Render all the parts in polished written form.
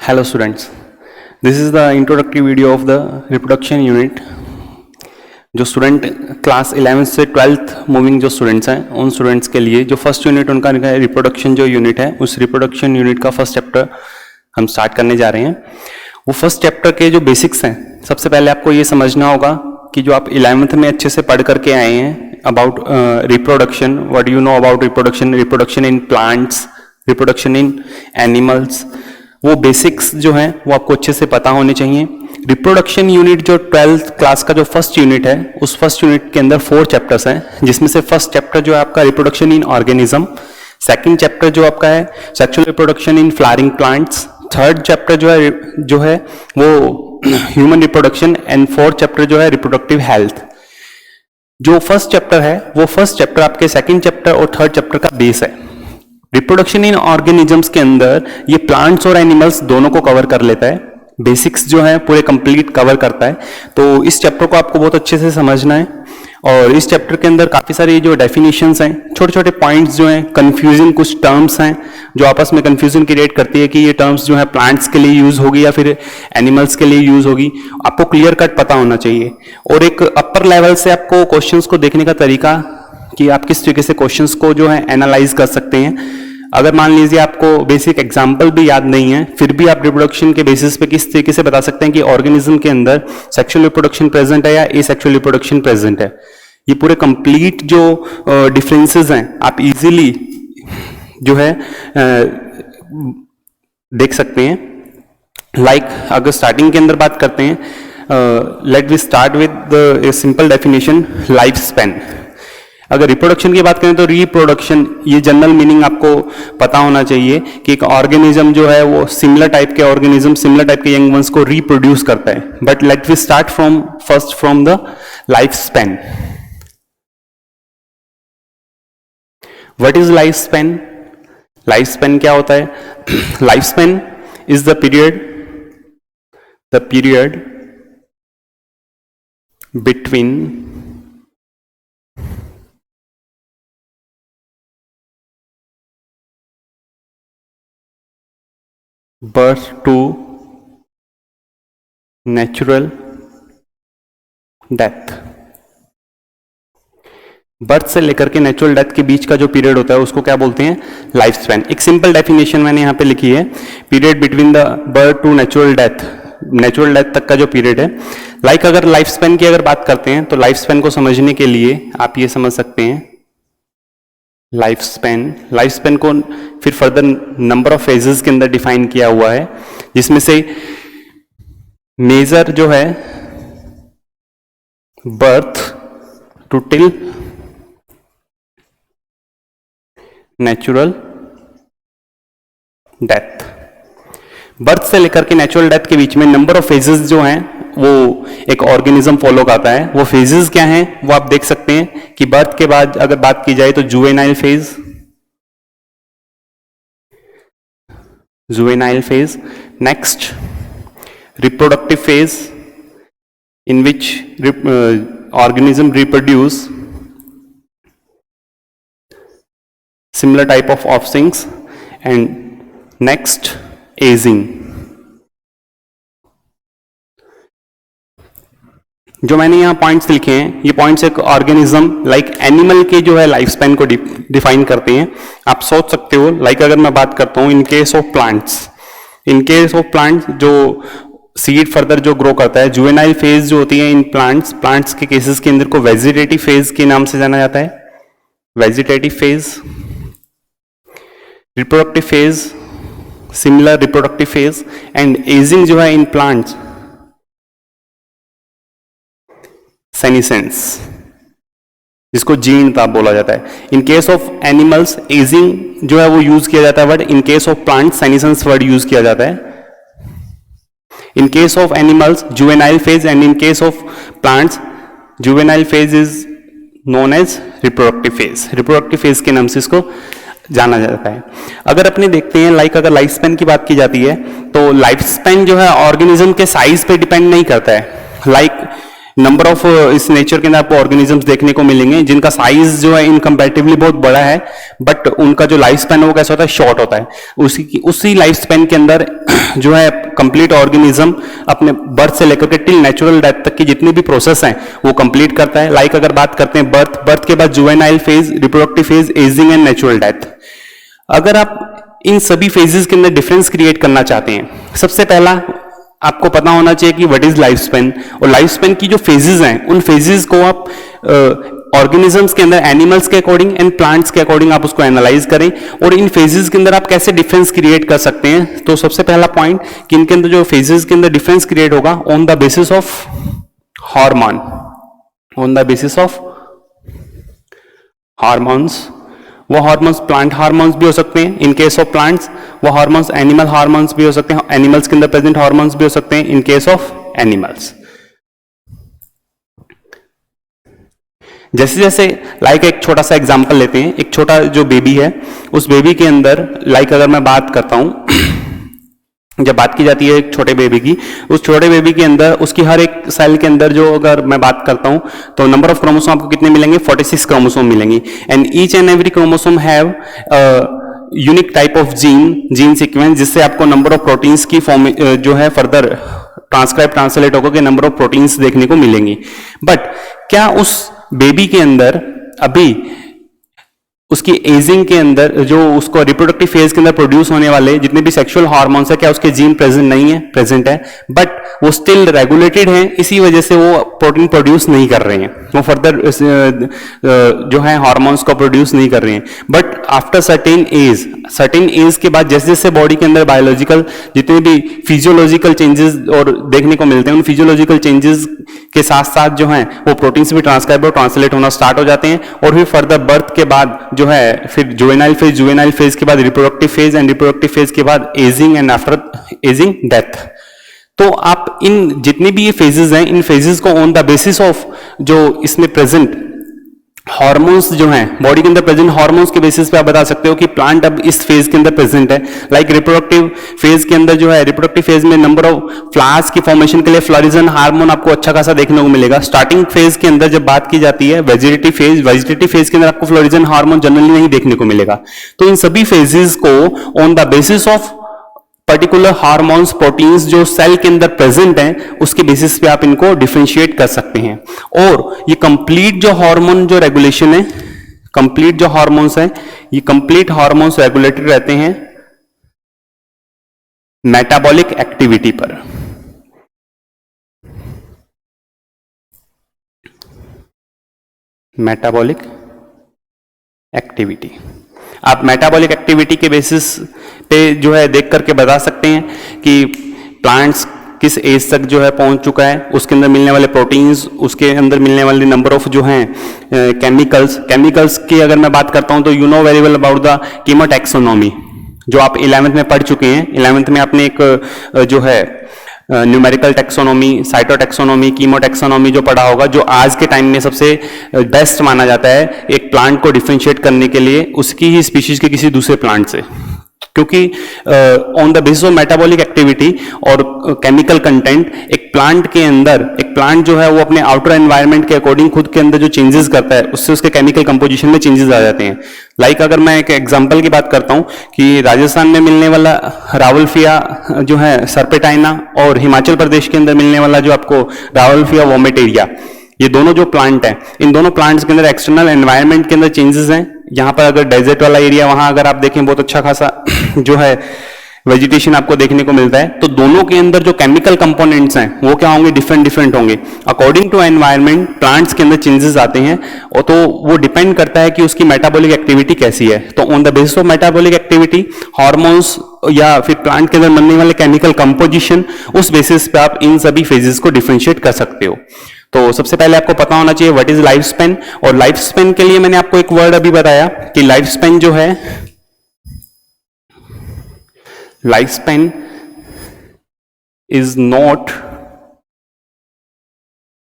Hello students, this is the introductory video of the reproduction unit. जो student class 11th से 12th moving जो students हैं उन students के लिए जो फर्स्ट यूनिट उनका रिप्रोडक्शन जो यूनिट है उस रिप्रोडक्शन यूनिट का फर्स्ट चैप्टर हम स्टार्ट करने जा रहे हैं। वो फर्स्ट चैप्टर के जो बेसिक्स हैं, सबसे पहले आपको ये समझना होगा कि जो आप 11th में अच्छे से पढ़ करके आए हैं about reproduction, what you know about reproduction, reproduction in plants, reproduction in animals, वो बेसिक्स जो हैं वो आपको अच्छे से पता होने चाहिए। रिप्रोडक्शन यूनिट जो 12th क्लास का जो फर्स्ट यूनिट है उस फर्स्ट यूनिट के अंदर 4 चैप्टर्स हैं, जिसमें से फर्स्ट चैप्टर जो है आपका reproduction in organism, second chapter जो आपका है sexual reproduction in flowering plants, third chapter जो है वो human reproduction and fourth chapter जो है रिप्रोडक्टिव हेल्थ। जो फर्स्ट चैप्टर है वो फर्स्ट चैप्टर आपके सेकंड चैप्टर और थर्ड चैप्टर का बेस है। रिप्रोडक्शन इन ऑर्गेनिजम्स के अंदर ये प्लांट्स और एनिमल्स दोनों को कवर कर लेता है, बेसिक्स जो है पूरे कंप्लीट कवर करता है। तो इस चैप्टर को आपको बहुत अच्छे से समझना है और इस चैप्टर के अंदर काफी सारी जो डेफिनेशंस हैं, छोटे छोटे पॉइंट्स जो हैं, कंफ्यूजिंग कुछ टर्म्स हैं जो आपस में कंफ्यूजन क्रिएट करती है कि ये टर्म्स जो है प्लांट्स के लिए यूज होगी या फिर एनिमल्स के लिए यूज होगी, आपको क्लियर कट पता होना चाहिए। और एक अपर लेवल से आपको क्वेश्चंस को देखने का तरीका कि आप किस तरीके से क्वेश्चंस को जो है एनालाइज कर सकते हैं। अगर मान लीजिए आपको बेसिक एग्जाम्पल भी याद नहीं है, फिर भी आप रिप्रोडक्शन के बेसिस पे किस तरीके से बता सकते हैं कि ऑर्गेनिज्म के अंदर सेक्सुअल रिप्रोडक्शन प्रेजेंट है या एसेक्सुअल रिप्रोडक्शन प्रेजेंट है। ये पूरे कंप्लीट जो डिफरेंसेस हैं आप इजीली जो है देख सकते हैं। लाइक अगर स्टार्टिंग के अंदर बात करते हैं, let we start with simple definition life span. अगर रिप्रोडक्शन की बात करें तो रिप्रोडक्शन, ये जनरल मीनिंग आपको पता होना चाहिए कि एक ऑर्गेनिज्म जो है वो सिमिलर टाइप के ऑर्गेनिज्म, सिमिलर टाइप के यंग वंस को रिप्रोड्यूस करता है। But let we start first from the life span. What is life span? Life span क्या होता है? Life span is the period between birth to natural death. Birth से लेकर के नेचुरल डेथ के बीच का जो पीरियड होता है उसको क्या बोलते हैं? Life span. एक सिंपल डेफिनेशन मैंने यहां पे लिखी है, period between the birth to natural death, natural death तक का जो पीरियड है। लाइक अगर लाइफ स्पैन की अगर बात करते हैं तो लाइफ स्पैन को समझने के लिए आप ये समझ सकते हैं, लाइफ स्पैन को फिर फर्दर नंबर ऑफ फेजेस के अंदर डिफाइन किया हुआ है, जिसमें से मेजर जो है birth to till natural death. Birth से लेकर के नेचुरल डेथ के बीच में नंबर ऑफ फेजेस जो हैं वो एक ऑर्गेनिज्म फॉलो करता है। वो फेजेस क्या हैं वो आप देख सकते हैं कि बर्थ के बाद अगर बात की जाए तो juvenile phase, next reproductive phase in which organism reproduce similar type of offsprings, and next aging। जो मैंने यहाँ पॉइंट्स लिखे हैं ये पॉइंट्स एक ऑर्गेनिज्म लाइक एनिमल के जो है लाइफ स्पैन को डिफाइन करते हैं। आप सोच सकते हो लाइक अगर मैं बात करता हूँ इन केस ऑफ प्लांट्स जो सीड फर्दर जो ग्रो करता है, जुवेनाइल फेज जो होती है इन प्लांट्स के केसेस के अंदर को वेजिटेटिव फेज के नाम से जाना जाता है, vegetative phase. Reproductive phase, similar reproductive phase, and ageing जो है इन प्लांट्स सेनिसेंस, जिसको जीर्णता बोला जाता है। In case of animals ageing जो है वो यूज किया जाता है word, in case of plants senescence word use किया जाता है। In case of animals juvenile phase and in case of plants juvenile phase is known as reproductive phase. Reproductive phase के नाम से इसको जाना जाता है। अगर अपने देखते हैं लाइक अगर लाइफ स्पैन की बात की जाती है तो लाइफ स्पैन जो है ऑर्गेनिज्म के साइज पे डिपेंड नहीं करता है। लाइक नंबर ऑफ इस नेचर के अंदर आपको ऑर्गेनिजम्स देखने को मिलेंगे जिनका साइज जो है इनकम्पैरेटिवली बहुत बड़ा है, बट उनका जो लाइफ स्पैन है वो कैसा होता है, शॉर्ट होता है। उसी लाइफ स्पैन के अंदर जो है कंप्लीट ऑर्गेनिज्म अपने बर्थ से लेकर के टिल नेचुरल डेथ तक की जितनी भी प्रोसेस हैं वो कंप्लीट करता है। लाइक अगर बात करते हैं बर्थ के बाद juvenile phase, reproductive phase, ageing and natural death. अगर आप इन सभी फेजेस के अंदर डिफरेंस क्रिएट करना चाहते हैं, सबसे पहला आपको पता होना चाहिए कि व्हाट इज लाइफ स्पेन, और लाइफ स्पेन की जो फेजेस हैं उन फेजेस को आप ऑर्गेनिजम्स के अंदर एनिमल्स के अकॉर्डिंग एंड प्लांट्स के अकॉर्डिंग आप उसको एनालाइज करें, और इन फेजेस के अंदर आप कैसे डिफरेंस क्रिएट कर सकते हैं। तो सबसे पहला पॉइंट कि इनके अंदर जो फेजेस के अंदर डिफरेंस क्रिएट होगा on the basis of hormone, on the basis of hormones. वो हार्मोन्स प्लांट हार्मोन्स भी हो सकते हैं इन केस ऑफ प्लांट्स, वो हार्मोन्स एनिमल हार्मोन्स भी हो सकते हैं, एनिमल्स के अंदर प्रेजेंट हार्मोन्स भी हो सकते हैं इन केस ऑफ एनिमल्स। जैसे जैसे लाइक एक छोटा सा एग्जांपल लेते हैं, एक छोटा जो बेबी है उस बेबी के अंदर लाइक अगर मैं बात करता हूं, जब बात की जाती है एक छोटे बेबी की, उस छोटे बेबी के अंदर उसकी हर एक सेल के अंदर जो अगर मैं बात करता हूं तो नंबर ऑफ क्रोमोसोम आपको कितने मिलेंगे, 46 क्रोमोसोम मिलेंगे। And each and every chromosome have unique type of gene sequence, जिससे आपको नंबर ऑफ प्रोटीन्स की फॉर्म जो है फर्दर ट्रांसलेट होकर के नंबर ऑफ प्रोटीन्स देखने को मिलेंगी। बट क्या उस बेबी के अंदर अभी उसकी एजिंग के अंदर जो उसको रिप्रोडक्टिव फेज के अंदर प्रोड्यूस होने वाले जितने भी सेक्सुअल हार्मोन्स है, क्या उसके जीन प्रेजेंट नहीं है? प्रेजेंट है, बट वो स्टिल रेगुलेटेड हैं, इसी वजह से वो प्रोटीन प्रोड्यूस नहीं कर रहे हैं, वो फर्दर जो है हार्मोन्स को प्रोड्यूस नहीं कर रहे हैं। बट आफ्टर सर्टेन एज के बाद जैसे जैसे बॉडी के अंदर बायोलॉजिकल जितने भी फिजियोलॉजिकल चेंजेस और देखने को मिलते हैं, उन फिजियोलॉजिकल चेंजेस के साथ साथ जो है वो प्रोटीन्स भी ट्रांसक्राइब और ट्रांसलेट होना स्टार्ट हो जाते हैं, और फिर फर्दर बर्थ के बाद जो है फिर जुवेनाइल फेज के बाद reproductive phase, and reproductive phase के बाद ageing, and after ageing death. तो आप इन जितने भी ये फेजेस हैं, इन फेजेस को ऑन द बेसिस ऑफ जो इसमें प्रेजेंट हार्मोन्स जो हैं, बॉडी के अंदर प्रेजेंट हार्मोन्स के बेसिस पे आप बता सकते हो कि प्लांट अब इस फेज के अंदर प्रेजेंट है। लाइक रिप्रोडक्टिव फेज के अंदर जो है, रिप्रोडक्टिव फेज में नंबर ऑफ फ्लावर्स की फॉर्मेशन के लिए फ्लोरिजन हार्मोन आपको अच्छा खासा देखने को मिलेगा। स्टार्टिंग फेज के अंदर जब बात की जाती है वेजिटेटिव फेज के अंदर आपको फ्लोरिजन हार्मोन जनरली नहीं देखने को मिलेगा। तो इन सभी फेजेस को on the basis of particular hormones, proteins जो सेल के अंदर प्रेजेंट हैं, उसके बेसिस पे आप इनको डिफरेंशिएट कर सकते हैं। और ये कंप्लीट जो हार्मोन जो रेगुलेशन है, कंप्लीट जो हार्मोन्स हैं, ये कंप्लीट हार्मोन्स रेगुलेटेड रहते हैं मेटाबॉलिक एक्टिविटी पर। मेटाबॉलिक एक्टिविटी, आप मेटाबॉलिक एक्टिविटी के बेसिस पे जो है देख करके बता सकते हैं कि प्लांट्स किस एज तक जो है पहुंच चुका है, उसके अंदर मिलने वाले प्रोटीन्स, उसके अंदर मिलने वाले नंबर ऑफ जो हैं केमिकल्स की अगर मैं बात करता हूं तो you know very well about the कीमोटैक्सोनॉमी, जो आप 11th में पढ़ चुके हैं। 11th में आपने एक जो है न्यूमेरिकल टैक्सोनॉमी, साइटोटैक्सोनॉमी, कीमोटैक्सोनॉमी जो पढ़ा होगा, जो आज के टाइम में सबसे बेस्ट माना जाता है एक प्लांट को डिफरेंशिएट करने के लिए उसकी ही स्पीशीज के किसी दूसरे प्लांट से, क्योंकि on the basis of metabolic activity और केमिकल कंटेंट एक प्लांट के अंदर, एक प्लांट जो है वो अपने आउटर एनवायरनमेंट के अकॉर्डिंग खुद के अंदर जो चेंजेस करता है, उससे उसके केमिकल कंपोजिशन में चेंजेस आ जाते हैं। लाइक अगर मैं एक एग्जांपल की बात करता हूं कि राजस्थान में मिलने वाला रावलफिया जो है सर्पेटाइना, और हिमाचल प्रदेश के अंदर मिलने वाला जो आपको रावलफिया वोमेटेरिया, ये दोनों जो प्लांट हैं, इन दोनों प्लांट्स के अंदर एक्सटर्नल एनवायरनमेंट के अंदर चेंजेस हैं। यहाँ पर अगर डेजर्ट वाला एरिया, वहां अगर आप देखें बहुत अच्छा खासा जो है वेजिटेशन आपको देखने को मिलता है, तो दोनों के अंदर जो केमिकल कंपोनेंट्स हैं वो क्या होंगे, डिफरेंट होंगे। अकॉर्डिंग टू एनवायरनमेंट प्लांट्स के अंदर चेंजेस आते हैं, और तो वो डिपेंड करता है कि उसकी मेटाबॉलिक एक्टिविटी कैसी है। तो on the basis of metabolic activity, hormones या फिर प्लांट के अंदर बनने वाले केमिकल कंपोजिशन, उस बेसिस पे आप इन सभी फेजेस को डिफरेंशिएट कर सकते हो। तो सबसे पहले आपको पता होना चाहिए व्हाट इज लाइफ स्पेन, और लाइफ स्पेन के लिए मैंने आपको एक वर्ड अभी बताया कि लाइफ स्पेन जो है, life span is not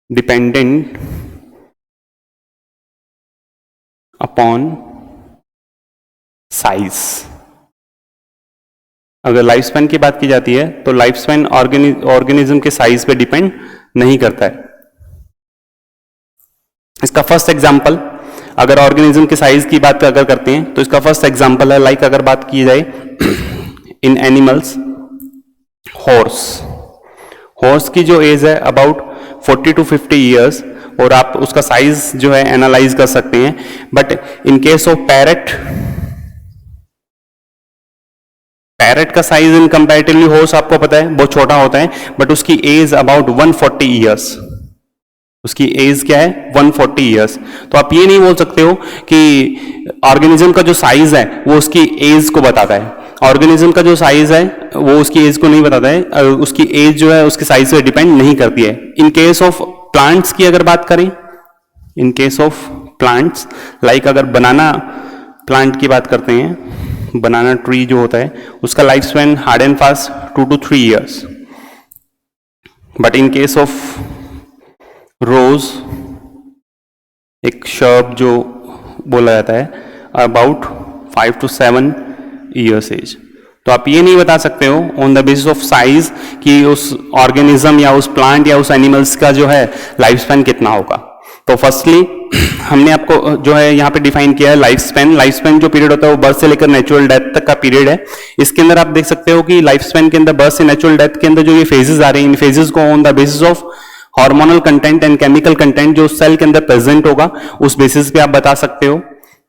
dependent upon size. अगर लाइफ स्पेन की बात की जाती है तो लाइफ स्पेन ऑर्गेनिज्म के साइज पे डिपेंड नहीं करता है। इसका फर्स्ट एग्जाम्पल, अगर ऑर्गेनिज्म के साइज की बात अगर करते हैं तो इसका फर्स्ट एग्जाम्पल है, लाइक अगर बात की जाए इन एनिमल्स, हॉर्स। हॉर्स की जो एज है अबाउट 40 to 50 ईयर्स, और आप उसका साइज जो है एनालाइज कर सकते हैं। But in case of parrot, parrot का साइज इन कंपैरेटिवली हॉर्स आपको पता है बहुत छोटा होता है, बट उसकी एज अबाउट 140 ईयर्स, उसकी एज क्या है 140 ईयर्स। तो आप ये नहीं बोल सकते हो कि ऑर्गेनिज्म का जो साइज है वो उसकी एज को बताता है। ऑर्गेनिज्म का जो साइज है वो उसकी एज को नहीं बताता है, उसकी एज जो है उसके साइज पे डिपेंड नहीं करती है। इन केस ऑफ प्लांट्स की अगर बात करें, इन केस ऑफ प्लांट्स, लाइक अगर बनाना प्लांट की बात करते हैं, बनाना ट्री जो होता है उसका life span hard and fast 2 to 3 years. But in case of रोज, एक शर्ब जो बोला जाता है, अबाउट 5 to 7 ईयर्स एज। तो आप ये नहीं बता सकते हो on the basis of size कि उस ऑर्गेनिज्म या उस प्लांट या उस एनिमल्स का जो है लाइफ स्पैन कितना होगा। तो फर्स्टली हमने आपको जो है यहाँ पे डिफाइन किया है लाइफ स्पैन। लाइफ स्पैन जो पीरियड होता है वो बर्थ से लेकर नेचुरल डेथ तक का पीरियड है। इसके अंदर आप देख सकते हो कि लाइफ स्पैन के अंदर बर्थ से नेचुरल डेथ के अंदर जो ये फेजेस आ रहे हैं, इन फेजेस को on the basis of hormonal content and chemical content जो सेल के अंदर प्रेजेंट होगा उस बेसिस पे आप बता सकते हो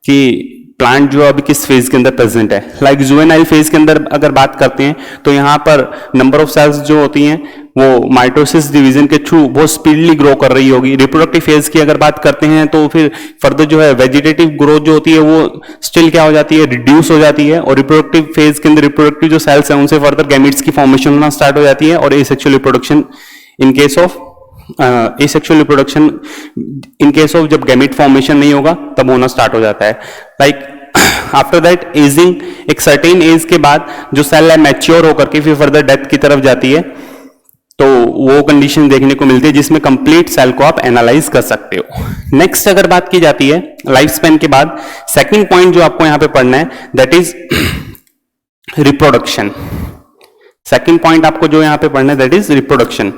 कि प्लांट जो अभी किस फेज के अंदर प्रेजेंट है। लाइक जुवेनाइल फेज के अंदर अगर बात करते हैं तो यहाँ पर नंबर ऑफ सेल्स जो होती हैं वो माइटोसिस डिवीजन के थ्रू बहुत स्पीडली ग्रो कर रही होगी। रिप्रोडक्टिव फेज की अगर बात करते हैं तो फिर फर्दर जो है वेजिटेटिव ग्रोथ जो होती है वो स्टिल क्या हो जाती है, रिड्यूस हो जाती है। और रिप्रोडक्टिव फेज के अंदर रिप्रोडक्टिव जो सेल्स हैं उनसे फर्दर गैमेट्स की फॉर्मेशन होना स्टार्ट हो जाती है। और asexual reproduction in case of asexual reproduction in case of जब गैमेट फॉर्मेशन नहीं होगा तब होना स्टार्ट हो जाता है। लाइक आफ्टर दैट एजिंग, एक सर्टेन एज के बाद जो सेल है मैच्योर होकर के फिर फर्दर डेथ की तरफ जाती है, तो वो कंडीशन देखने को मिलती है जिसमें कंप्लीट सेल को आप एनालाइज कर सकते हो। नेक्स्ट अगर बात की जाती है लाइफ स्पैन के बाद, सेकंड पॉइंट जो आपको यहां पे पढ़ना है that is reproduction. Second point आपको जो यहां पे पढ़ना है that is reproduction.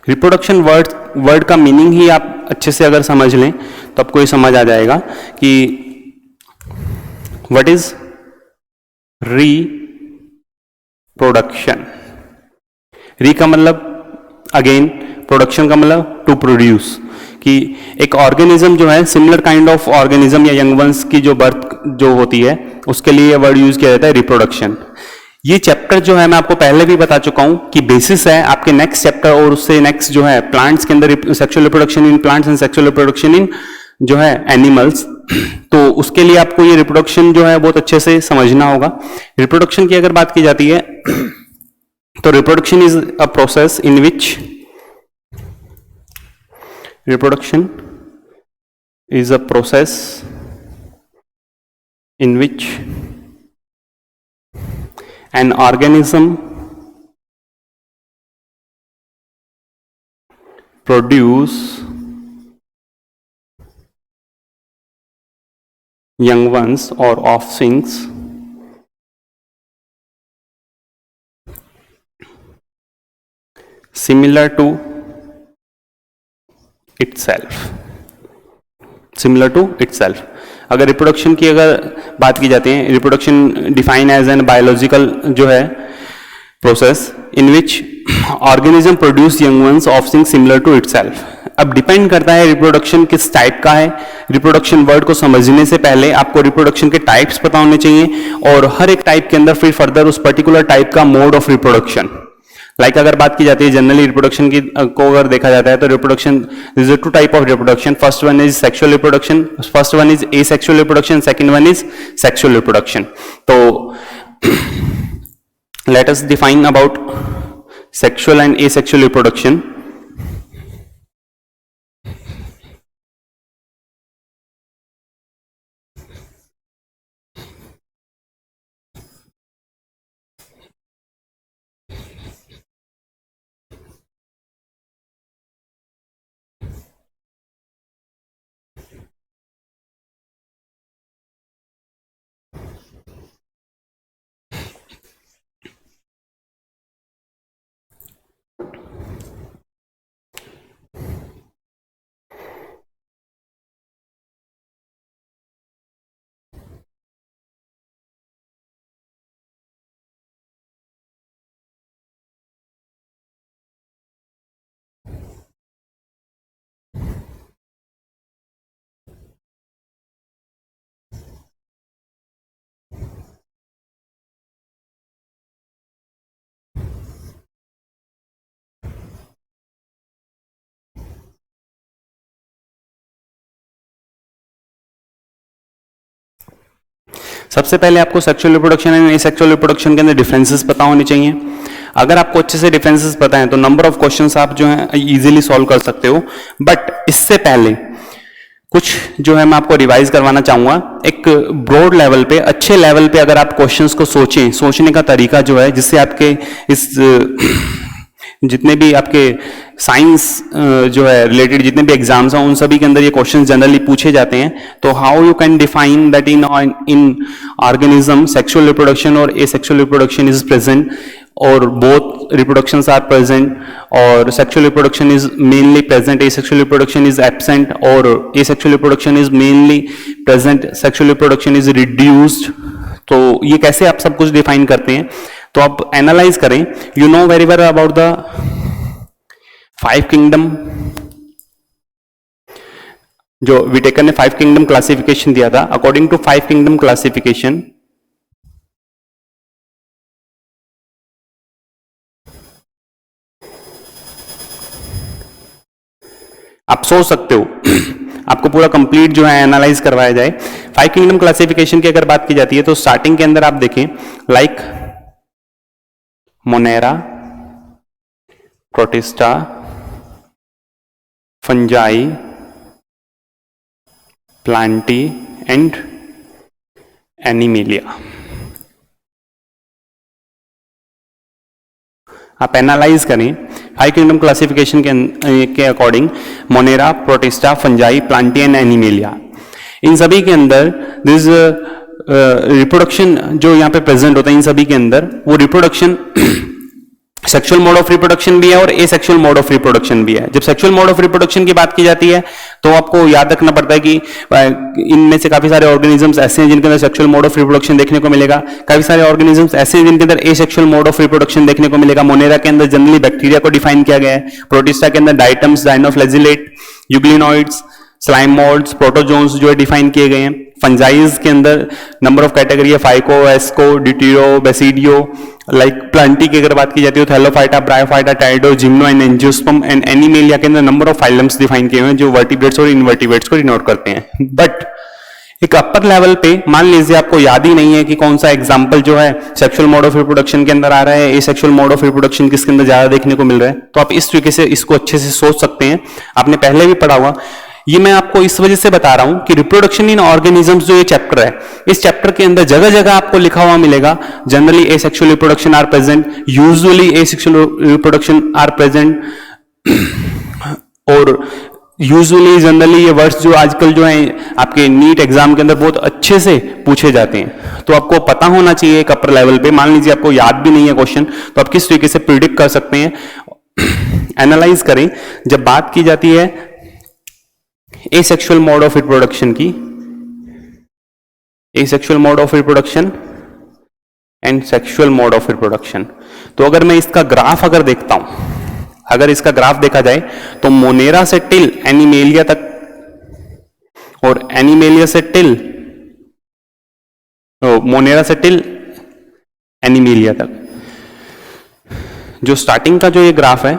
Reproduction word का मीनिंग ही आप अच्छे से अगर समझ लें तो आपको ये समझ आ जाएगा कि व्हाट इज रिप्रोडक्शन। री का मतलब अगेन, प्रोडक्शन का मतलब टू प्रोड्यूस, कि एक ऑर्गेनिज्म जो है सिमिलर काइंड ऑफ ऑर्गेनिज्म या यंग वंस की जो बर्थ जो होती है उसके लिए वर्ड यूज किया जाता है रिप्रोडक्शन। ये चैप्टर जो है मैं आपको पहले भी बता चुका हूं कि बेसिस है आपके नेक्स्ट चैप्टर और उससे नेक्स्ट जो है प्लांट्स के अंदर sexual reproduction in plants and sexual reproduction in जो है एनिमल्स। तो उसके लिए आपको ये रिप्रोडक्शन जो है बहुत अच्छे से समझना होगा। रिप्रोडक्शन की अगर बात की जाती है तो reproduction is a process in which reproduction is a process in which an organism produce young ones or offsprings similar to itself, similar to itself। अगर रिप्रोडक्शन की अगर बात की जाती है, reproduction define as an biological जो है process in which organism produce young ones offspring similar to itself. अब डिपेंड करता है रिप्रोडक्शन किस टाइप का है। रिप्रोडक्शन वर्ड को समझने से पहले आपको रिप्रोडक्शन के टाइप्स पता होने चाहिए और हर एक टाइप के अंदर फिर फर्दर उस पर्टिकुलर टाइप का मोड ऑफ रिप्रोडक्शन। लाइक अगर बात की जाती है जनरली रिप्रोडक्शन की को अगर देखा जाता है तो reproduction is two type of reproduction. First one is sexual reproduction, first one is asexual reproduction, second one is sexual reproduction. तो let us define about sexual and asexual reproduction. सबसे पहले आपको sexual reproduction and asexual reproduction के अंदर differences पता होने चाहिए। अगर आपको अच्छे से डिफरेंसेस पता है तो नंबर ऑफ क्वेश्चंस आप जो है इजीली सॉल्व कर सकते हो। बट इससे पहले कुछ जो है मैं आपको रिवाइज करवाना चाहूंगा। एक ब्रॉड लेवल पे, अच्छे लेवल पे अगर आप क्वेश्चंस को सोचें, सोचने का तरीका जो है, जिससे आपके इस जितने भी आपके साइंस जो है रिलेटेड जितने भी एग्जाम्स हैं उन सभी के अंदर ये क्वेश्चंस जनरली पूछे जाते हैं। तो how you can define that in organism sexual reproduction और एसेक्सुअल रिप्रोडक्शन इज प्रेजेंट, और both reproductions are present, or sexual reproduction is mainly present, asexual reproduction is absent, or asexual reproduction is mainly present, sexual reproduction is reduced। तो ये कैसे आप सब कुछ define करते हैं, तो आप एनालाइज करें। You know very well about the 5 kingdom, जो विटेकर ने 5 किंगडम क्लासिफिकेशन दिया था। अकॉर्डिंग टू 5 किंगडम क्लासिफिकेशन, आप सोच सकते हो आपको पूरा कंप्लीट जो है एनालाइज करवाया जाए। 5 किंगडम क्लासिफिकेशन की अगर बात की जाती है तो स्टार्टिंग के अंदर आप देखें like Monera, Protista, Fungi, Plantae and Animalia. आप एनालाइज करें 5 किंगडम क्लासिफिकेशन के according Monera, Protista, Fungi, Plantae and Animalia, इन सभी के अंदर दिस रिप्रोडक्शन जो यहाँ पे प्रेजेंट होता है, इन सभी के अंदर वो reproduction sexual mode of reproduction भी है और एसेक्सुअल मोड ऑफ रिप्रोडक्शन भी है। जब सेक्सुअल मोड ऑफ रिप्रोडक्शन की बात की जाती है तो आपको याद रखना पड़ता है कि इनमें से काफी सारे ऑर्गेनिजम्स ऐसे हैं जिनके अंदर सेक्सुअल मोड ऑफ रिप्रोडक्शन देखने को मिलेगा, काफी सारे ऑर्गेनिजम्स ऐसे हैं जिनके अंदर एसेक्सुअल मोड ऑफ रिप्रोडक्शन देखने को मिलेगा। मोनेरा के अंदर जनरली बैक्टीरिया को डिफाइन किया गया है, प्रोटिस्टा के अंदर diatoms, dinoflagellate, euglenoids, slime moulds, protozoans जो है डिफाइन किए गए हैं। फंजाइज के अंदर नंबर ऑफ कैटेगरी है, phyco, asco, deutero, basidio. Like Plantae की अगर बात की जाती है तो थैलोफाइटा, ब्रायोफाइटा, टाइडो, gymno and angiosperm and Animalia के अंदर नंबर ऑफ फाइलम्स डिफाइन किए हुए हैं जो वर्टिब्रेट्स और इनवर्टिब्रेट्स को डिनोट करते हैं। बट एक अपर लेवल पे मान लीजिए आपको याद ही नहीं है कि कौन सा एग्जांपल जो है सेक्सुअल मोड ऑफ रिप्रोडक्शन के अंदर आ रहा है, एसेक्सुअल मोड ऑफ रिप्रोडक्शन किसके अंदर ज्यादा देखने को मिल रहा है, तो आप इस तरीके से इसको अच्छे से सोच सकते हैं। आपने पहले भी पढ़ा हुआ। ये मैं आपको इस वजह से बता रहा हूं कि रिप्रोडक्शन इन ऑर्गेनिजम्स जो ये चैप्टर है, इस चैप्टर के अंदर जगह जगह आपको लिखा हुआ मिलेगा generally asexual reproduction are present, usually asexual reproduction are present, और यूजुअली जनरली ये वर्ड्स जो आजकल जो है आपके नीट एग्जाम के अंदर बहुत अच्छे से पूछे जाते हैं। तो आपको पता होना चाहिए एक अपर लेवल पे। मान लीजिए आपको याद भी नहीं है क्वेश्चन, तो आप किस तरीके से प्रिडिक्ट कर सकते हैं, एनालाइज करें। जब बात की जाती है एसेक्सुअल मोड ऑफ रिप्रोडक्शन की, asexual mode of reproduction and sexual mode of reproduction, तो अगर मैं इसका ग्राफ अगर देखता हूं, अगर इसका ग्राफ देखा जाए तो मोनेरा से टिल एनिमेलिया तक और एनिमेलिया से टिल मोनेरा से टिल एनिमेलिया तक, जो स्टार्टिंग का जो ये ग्राफ है,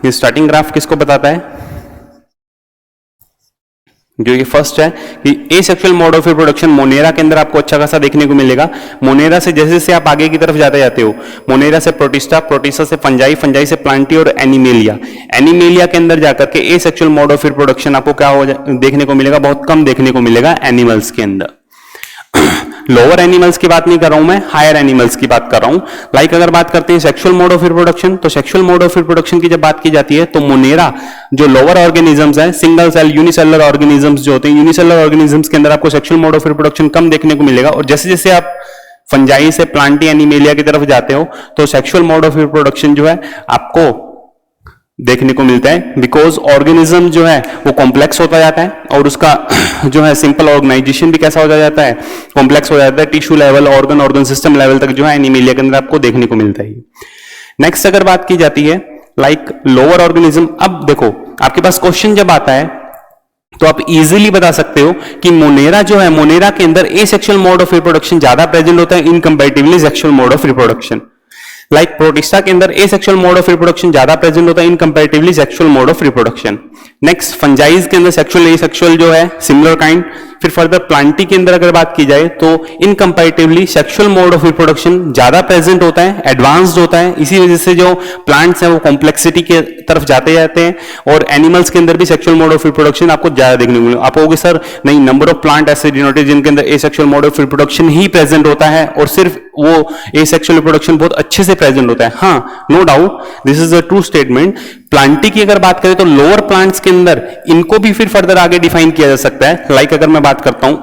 ये स्टार्टिंग ग्राफ किसको बताता है, जो ये फर्स्ट है कि asexual mode of reproduction Monera के अंदर आपको अच्छा खासा देखने को मिलेगा। मोनेरा से जैसे जैसे आप आगे की तरफ जाते जाते हो, मोनेरा से प्रोटिस्टा, प्रोटिस्टा से फंजाई, फंजाई से प्लांटी और एनिमेलिया, एनिमेलिया के अंदर जाकर के एसेक्सुअल मोड ऑफ रिप्रोडक्शन आपको क्या हो देखने को मिलेगा, बहुत कम देखने को मिलेगा एनिमल्स के अंदर। लोअर एनिमल्स की बात नहीं कर रहा हूं मैं, हायर एनिमल्स की बात कर रहा हूं। लाइक अगर बात करते हैं सेक्सुअल मोड ऑफ रिप्रोडक्शन, तो सेक्सुअल मोड ऑफ रिप्रोडक्शन की जब बात की जाती है तो मोनेरा जो लोअर ऑर्गेनिजम्स हैं, सिंगल सेल यूनिसेलुलर ऑर्गेनिजम्स जो होते हैं, यूनिसेलुलर ऑर्गेनिजम्स के अंदर आपको सेक्सुअल मोड ऑफ रिप्रोडक्शन कम देखने को मिलेगा। और जैसे जैसे आप फंजाई से प्लांटी एनिमेलिया की तरफ जाते हो तो सेक्सुअल मोड ऑफ रिप्रोडक्शन जो है आपको देखने को मिलता है, बिकॉज ऑर्गेनिज्म जो है वो कॉम्प्लेक्स होता जाता है और उसका जो है सिंपल ऑर्गेनाइजेशन भी कैसा हो जाता है, कॉम्प्लेक्स हो जाता है। Tissue level, organ system level तक जो है एनिमेलिया के अंदर आपको देखने को मिलता है। नेक्स्ट अगर बात की जाती है लाइक लोअर ऑर्गेनिज्म, अब देखो आपके पास क्वेश्चन जब आता है तो आप इजीली बता सकते हो कि मोनेरा जो है, मोनेरा के अंदर एसेक्सुअल मोड ऑफ रिप्रोडक्शन ज्यादा प्रेजेंट होता है in comparatively sexual mode of reproduction. Like Protista के अंदर एसेक्सुअल मोड ऑफ रिप्रोडक्शन ज्यादा प्रेजेंट होता है in comparatively sexual mode of reproduction. Next fungi के अंदर सेक्सुअल एसेक्सुअल जो है सिमिलर काइंड। फिर फर्दर प्लांटी के अंदर अगर बात की जाए तो in comparatively sexual mode of reproduction ज्यादा प्रेजेंट होता है, एडवांस्ड होता है। इसी वजह से जो प्लांट्स हैं वो कॉम्प्लेक्सिटी के तरफ जाते जाते हैं, और एनिमल्स के अंदर भी सेक्सुअल मोड ऑफ रिप्रोडक्शन आपको ज्यादा देखने को मिलेगा। आप कहोगे सर नहीं, नंबर ऑफ प्लांट ऐसे डिनोटेड जिनके अंदर asexual mode of reproduction he present होता है और सिर्फ वो एसेक्सुअल रिप्रोडक्शन बहुत अच्छे से प्रेजेंट होता है। हाँ, no doubt, this is a true statement. प्लांटी की अगर बात करें तो लोअर प्लांट्स के अंदर इनको भी फिर फर्दर आगे डिफाइन किया जा सकता है। लाइक अगर मैं बात करता हूं,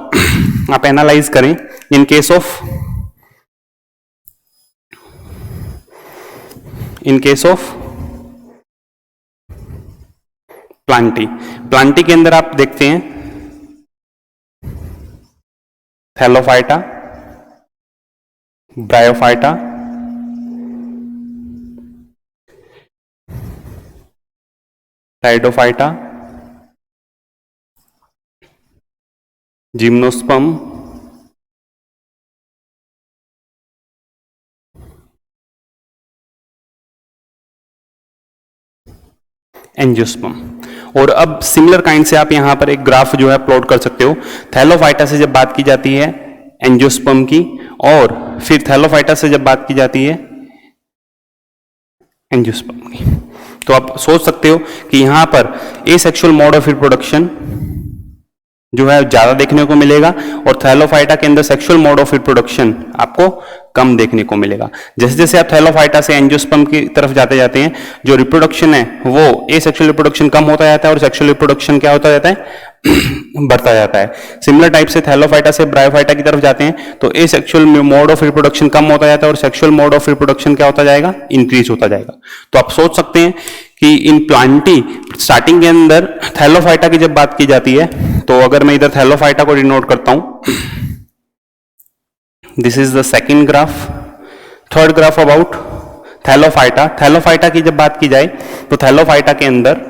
आप एनालाइज करें इन केस ऑफ प्लांटी के अंदर आप देखते हैं थैलोफाइटा, ब्रायोफाइटा, टाइडोफाइटा, जिम्नोस्पर्म, एंजियोस्पर्म। और अब सिमिलर काइंड से आप यहां पर एक ग्राफ जो है प्लॉट कर सकते हो। थैलोफाइटा से जब बात की जाती है एंजियोस्पर्म की, और फिर थैलोफाइटा से जब बात की जाती है एंजियोस्पर्म की, तो आप सोच सकते हो कि यहां पर एसेक्सुअल मोड ऑफ रिप्रोडक्शन जो है ज्यादा देखने को मिलेगा, और थैलोफाइटा के अंदर सेक्सुअल मोड ऑफ रिप्रोडक्शन आपको कम देखने को मिलेगा। जैसे जैसे आप थैलोफाइटा से एंजियोस्पर्म की तरफ जाते जाते हैं, जो रिप्रोडक्शन है वो एसेक्सुअल रिप्रोडक्शन कम होता जाता है और सेक्सुअल रिप्रोडक्शन क्या होता जाता है बढ़ता जाता है। सिमिलर टाइप से थैलोफाइटा से ब्रायोफाइटा की तरफ जाते हैं तो एसेक्सुअल मोड ऑफ रिप्रोडक्शन कम होता जाता है और सेक्सुअल मोड ऑफ रिप्रोडक्शन क्या होता जाएगा, इंक्रीज होता जाएगा। तो आप सोच सकते हैं कि इन प्लांटी स्टार्टिंग के अंदर थैलोफाइटा की जब बात की जाती है, तो अगर मैं इधर थैलोफाइटा को डिनोट करता हूं, this is the second graph. Third graph about Thallophyta. Thallophyta की जब बात की जाए तो थैलोफाइटा के अंदर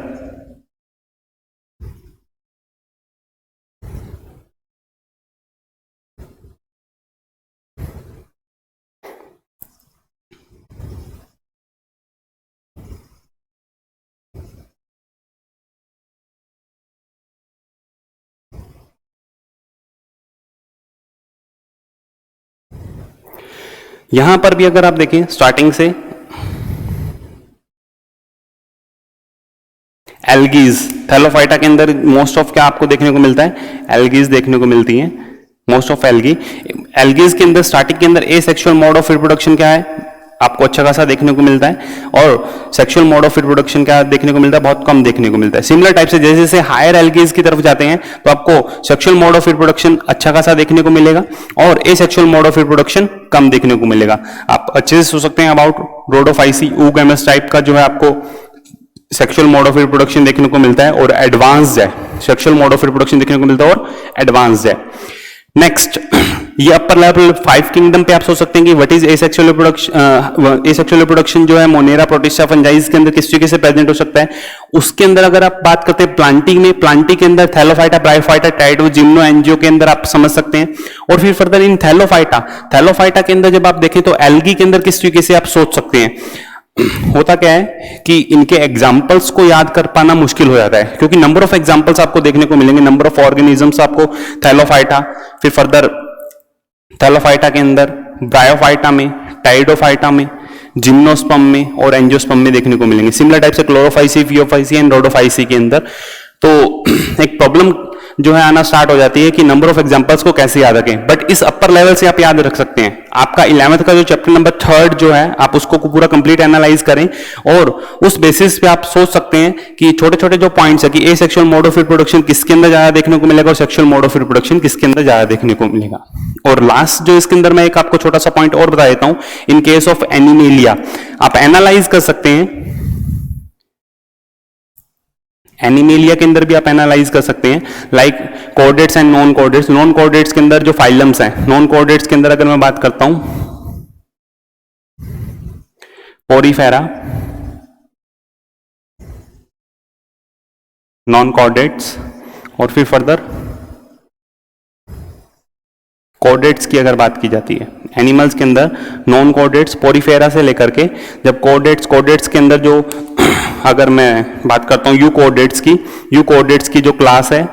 यहां पर भी अगर आप देखें स्टार्टिंग से एल्गीज, थैलोफाइटा के अंदर मोस्ट ऑफ क्या आपको देखने को मिलता है, एल्गीज देखने को मिलती है। मोस्ट ऑफ एल्गीज के अंदर स्टार्टिंग के अंदर एसेक्सुअल मोड ऑफ रिप्रोडक्शन क्या है, आपको अच्छा खासा देखने को मिलता है, और सेक्सुअल मोड ऑफ रिप्रोडक्शन क्या देखने को मिलता है, बहुत कम देखने को मिलता है। सिमिलर टाइप से जैसे जैसे हायर एल्गीज की तरफ जाते हैं तो आपको सेक्सुअल मोड ऑफ रिप्रोडक्शन अच्छा खासा देखने को मिलेगा और एसेक्सुअल मोड ऑफ रिप्रोडक्शन कम देखने को मिलेगा। आप अच्छे से सोच सकते हैं अबाउट रोडोफाइसी, ऊगैमस टाइप का जो है आपको सेक्सुअल मोड ऑफ रिप्रोडक्शन देखने को मिलता है और एडवांस्ड है, सेक्सुअल मोड ऑफ रिप्रोडक्शन देखने को मिलता है और एडवांस्ड है। नेक्स्ट, ये अपर लेवल 5 किंगडम पे आप सोच सकते हैं कि what is asexual reproduction. Asexual reproduction जो है मोनेरा, प्रोटिस्टा, फंजाइज के अंदर किस तरीके से प्रेजेंट हो सकता है। उसके अंदर अगर आप बात करते हैं प्लांटी में, प्लांटी के अंदर थैलोफाइटा, ब्रायोफाइटा, टाइडो, जिम्नो, एंजियो के अंदर आप समझ सकते हैं। और फिर फर्दर इन थैलोफाइटा के अंदर जब आप देखें तो एल्गी के अंदर किस तरीके से आप सोच सकते हैं। होता क्या है कि इनके एग्जाम्पल्स को याद कर पाना मुश्किल हो जाता है, क्योंकि नंबर ऑफ एग्जाम्पल्स आपको देखने को मिलेंगे, नंबर ऑफ ऑर्गेनिजम्स आपको थैलोफाइटा, फिर फर्दर थैलोफाइटा के अंदर, ब्रायोफाइटा में, टाइडोफाइटा में, जिम्नोस्पर्म में और एंजियोस्पर्म में देखने को मिलेंगे। सिमिलर टाइप से क्लोरोफाइसी, फियोफाइसी एंड रोडोफाइसी के अंदर। तो एक प्रॉब्लम जो है आना स्टार्ट हो जाती है कि नंबर ऑफ एग्जांपल्स को कैसे याद रखें, बट इस अपर लेवल से आप याद रख सकते हैं। आपका 11th का जो चैप्टर नंबर 3 जो है, आप उसको पूरा कंप्लीट एनालाइज करें और उस बेसिस पे आप सोच सकते हैं कि छोटे छोटे जो पॉइंट्स है कि ए सेक्सुअल मोड ऑफ रिप्रोडक्शन किसके अंदर ज्यादा देखने को मिलेगा और सेक्सुअल मोड ऑफ रिप्रोडक्शन किसके अंदर ज्यादा देखने को मिलेगा। और लास्ट जो इसके अंदर मैं एक आपको छोटा सा पॉइंट और बता देता हूं, इन केस ऑफ एनिमेलिया आप एनालाइज कर सकते हैं, एनिमेलिया के अंदर भी आप एनालाइज कर सकते हैं, like coordinates and non coordinates. Non coordinates के अंदर जो फाइलम्स हैं, नॉन कोऑर्डिनेट्स के अंदर अगर मैं बात करता हूं, पोरीफेरा, नॉन कोऑर्डिनेट्स, और फिर फर्दर कोऑर्डिनेट्स की अगर बात की जाती है, एनिमल्स के अंदर नॉन कोऑर्डिनेट्स पोरीफेरा से लेकर के जब कोऑर्डिनेट्स के अंदर जो अगर मैं बात करता हूं यू कोऑर्डिनेट्स की जो क्लास है,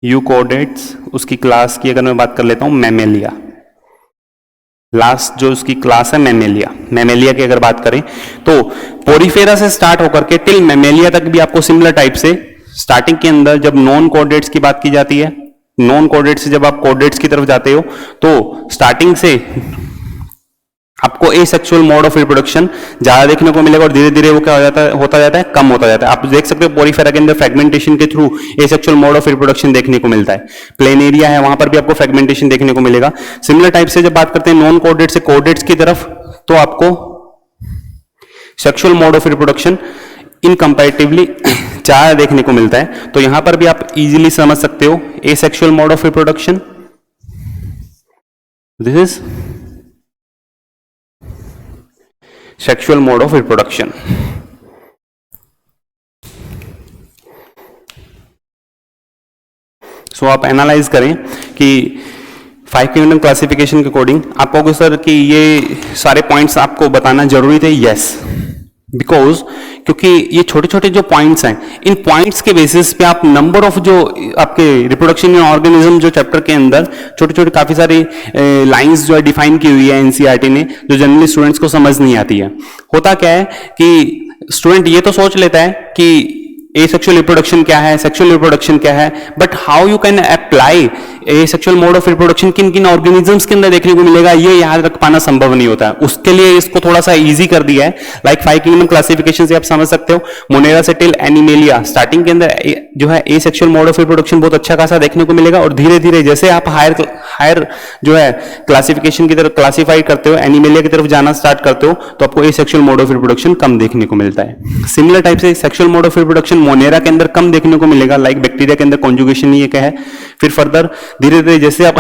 यू कोऑर्डिनेट्स उसकी क्लास की अगर मैं बात कर लेता हूं मैमेलिया, लास्ट जो उसकी क्लास है मैमेलिया की अगर बात करें तो पोरीफेरा से स्टार्ट होकर के टिल मैमेलिया तक भी आपको सिमिलर टाइप से स्टार्टिंग के अंदर जब नॉन कोऑर्डिनेट्स की बात की जाती है, नॉन कोऑर्डिनेट्स से जब आप कोऑर्डिनेट्स की तरफ जाते हो तो स्टार्टिंग से आपको एसेक्सुअल मोड ऑफ रिप्रोडक्शन ज्यादा देखने को मिलेगा और धीरे धीरे वो क्या होता जाता है कम होता जाता है। आप देख सकते हो पोरीफेरा के अंदर फ्रेगमेंटेशन के through asexual mode of reproduction देखने को मिलता है। प्लेन एरिया है वहां पर भी आपको फ्रेगमेंटेशन देखने को मिलेगा। सिमिलर टाइप से जब बात करते हैं नॉन कोऑर्डिनेट से कोऑर्डिनेट्स की तरफ तो आपको sexual mode of reproduction in comparatively ज्यादा देखने को मिलता है। तो यहां पर भी आप इजीली समझ सकते हो asexual mode of reproduction, this is sexual mode of reproduction. So आप एनालाइज करें कि 5 किंगडम क्लासिफिकेशन के अकॉर्डिंग आप कहोगे सर कि ये सारे पॉइंट्स आपको बताना जरूरी थे। यस, बिकॉज क्योंकि ये छोटे छोटे जो पॉइंट्स हैं इन पॉइंट्स के बेसिस पे आप नंबर ऑफ जो आपके रिप्रोडक्शन ऑर्गेनिज्म जो चैप्टर के अंदर छोटे छोटे काफी सारी लाइंस जो है डिफाइन की हुई है एनसीईआरटी ने, जो जनरली स्टूडेंट्स को समझ नहीं आती है। होता क्या है कि स्टूडेंट ये तो सोच लेता है कि एसेक्सुअल रिप्रोडक्शन क्या है, सेक्सुअल रिप्रोडक्शन क्या है, but how you can apply asexual mode of reproduction किन किन ऑर्गेनिजम्स के अंदर देखने को मिलेगा ये याद रख पाना संभव नहीं होता है। उसके लिए इसको थोड़ा सा इजी कर दिया है। लाइक 5 किंगडम क्लासिफिकेशन से आप समझ सकते हो मोनेरा से टिल एनिमेलिया स्टार्टिंग के अंदर जो है एसेक्सुअल मोड ऑफ रिप्रोडक्शन बहुत अच्छा खासा देखने को मिलेगा और धीरे धीरे जैसे आप हायर जो है क्लासिफिकेशन की तरफ क्लासीफाई करते हो, एनिमेलिया की तरफ जाना स्टार्ट करते हो तो आपको एसेक्सुअल मोड ऑफ रिप्रोडक्शन कम देखने को मिलता है। सिमिलर टाइप से sexual mode of reproduction Monera के अंदर कम देखने को मिलेगा, लाइक बैक्टीरिया के अंदर कॉन्जुगेशन ये क्या है। फिर फर्दर धीरे धीरे जैसे आप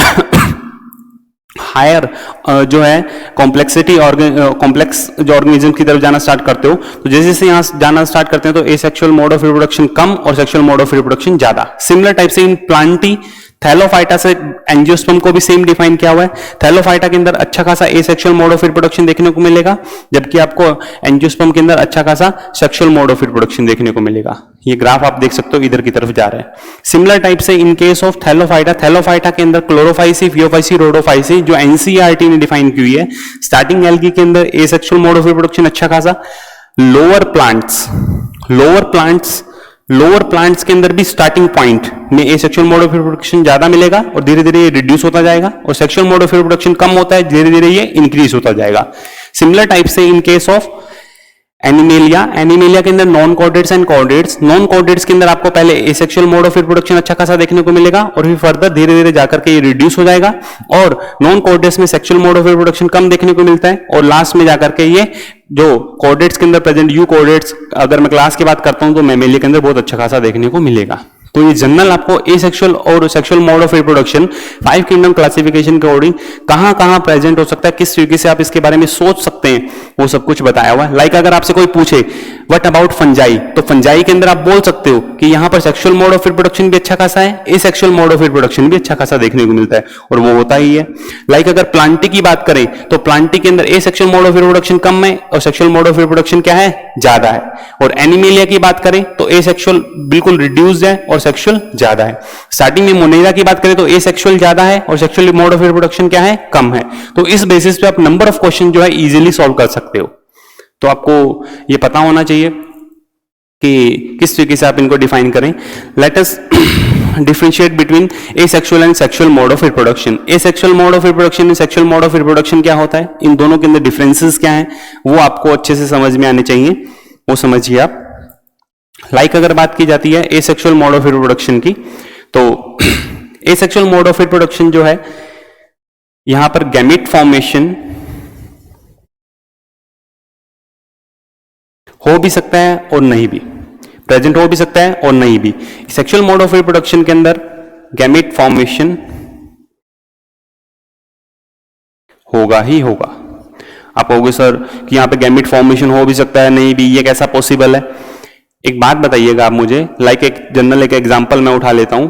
हायर जो है कॉम्प्लेक्स जो ऑर्गेनिज्म की तरफ जाना स्टार्ट करते हो तो जैसे जैसे यहां जाना स्टार्ट करते हैं तो एसेक्सुअल मोड ऑफ रिप्रोडक्शन कम और सेक्सुअल मोड ऑफ रिप्रोडक्शन ज्यादा। सिमिलर टाइप से इन प्लांटी थैलोफाइटा से एंजियोस्पर्म को भी सेम डिफाइन किया हुआ है। थैलोफाइटा के अंदर अच्छा खासा एसेक्सुअल मोड ऑफ रिप्रोडक्शन देखने को मिलेगा जबकि आपको एंजियोस्पर्म के अंदर अच्छा खासा सेक्सुअल मोड ऑफ रिप्रोडक्शन देखने को मिलेगा। ये ग्राफ आप देख सकते हो इधर की तरफ जा रहा है। सिमिलर टाइप से इन केस ऑफ थैलोफाइटा के अंदर क्लोरोफाइसी, फियोफाइसी, रोडोफाइसी जो एनसीईआरटी ने डिफाइन की हुई है, स्टार्टिंग एल्गी के अंदर एसेक्सुअल मोड ऑफ रिप्रोडक्शन अच्छा खासा। लोअर प्लांट्स के अंदर भी स्टार्टिंग पॉइंट में एसेक्सुअल मोड ऑफ रिप्रोडक्शन ज्यादा मिलेगा और धीरे धीरे ये रिड्यूस होता जाएगा और सेक्सुअल मोड ऑफ रिप्रोडक्शन कम होता है, धीरे धीरे ये इंक्रीज होता जाएगा। सिमिलर टाइप से इन केस ऑफ एनिमेलिया के अंदर non coordinates and coordinates, non coordinates के अंदर आपको पहले एसेक्सुअल मोड ऑफ रिप्रोडक्शन अच्छा खासा देखने को मिलेगा और फिर फर्दर धीरे धीरे जाकर के ये रिड्यूस हो जाएगा और नॉन कोऑर्डिनेट्स में सेक्सुअल मोड ऑफ रिप्रोडक्शन कम देखने को मिलता है और लास्ट में जाकर के ये जो कोऑर्डिनेट्स के अंदर प्रेजेंट यू कोऑर्डिनेट्स अगर मैं क्लास की बात करता हूं तो मैमेलिया के अंदर बहुत अच्छा खासा देखने को मिलेगा। तो ये जनरल आपको एसेक्सुअल और sexual mode of reproduction 5 kingdom classification के अकॉर्डिंग कहां कहां प्रेजेंट हो सकता है, किस तरीके से आप इसके बारे में सोच सकते हैं, वो सब कुछ बताया हुआ है। लाइक अगर आपसे कोई पूछे व्हाट अबाउट फंजाई, तो फंजाई के अंदर आप बोल सकते हो कि यहां पर सेक्सुअल मोड ऑफ रिप्रोडक्शन भी अच्छा खासा है, एसेक्सुअल मोड ऑफ रिप्रोडक्शन भी अच्छा खासा देखने को मिलता है और वो होता ही है। लाइक अगर प्लांटी की बात करें तो प्लांटी के अंदर एसेक्सुअल मोड ऑफ रिप्रोडक्शन कम है और सेक्सुअल मोड ऑफ रिप्रोडक्शन क्या है, ज्यादा है। और एनिमेलिया की बात करें तो एसेक्सुअल बिल्कुल रिड्यूस्ड है और सेक्सुअल ज्यादा है। स्टार्टिंग में मोनेरा की बात करें तो एसेक्सुअल ज्यादा है और सेक्सुअल मोड ऑफ रिप्रोडक्शन क्या है, कम है। तो इस बेसिस पे आप नंबर ऑफ क्वेश्चन जो है इजीली सॉल्व कर सकते हो। तो आपको ये पता होना चाहिए कि किस तरीके से आप इनको डिफाइन करें। Let us differentiate between asexual and sexual mode of reproduction. Asexual mode of reproduction and sexual mode of reproduction क्या होता है, इन दोनों के अंदर डिफरेंसेस क्या है, वो आपको अच्छे से समझ में आने चाहिए, वो समझिए आप। लाइक अगर बात की जाती है एसेक्सुअल मोड ऑफ रिप्रोडक्शन की तो एसेक्सुअल मोड ऑफ रिप्रोडक्शन जो है यहां पर गैमेट फॉर्मेशन हो भी सकता है और नहीं भी, प्रेजेंट हो भी सकता है और नहीं भी। सेक्सुअल मोड ऑफ रिप्रोडक्शन के अंदर गैमेट फॉर्मेशन होगा ही होगा। आप कहोगे सर कि यहां पे गैमेट फॉर्मेशन हो भी सकता है, नहीं भी, ये कैसा पॉसिबल है। एक बात बताइएगा आप मुझे, लाइक एक जनरल एक एग्जांपल मैं उठा लेता हूं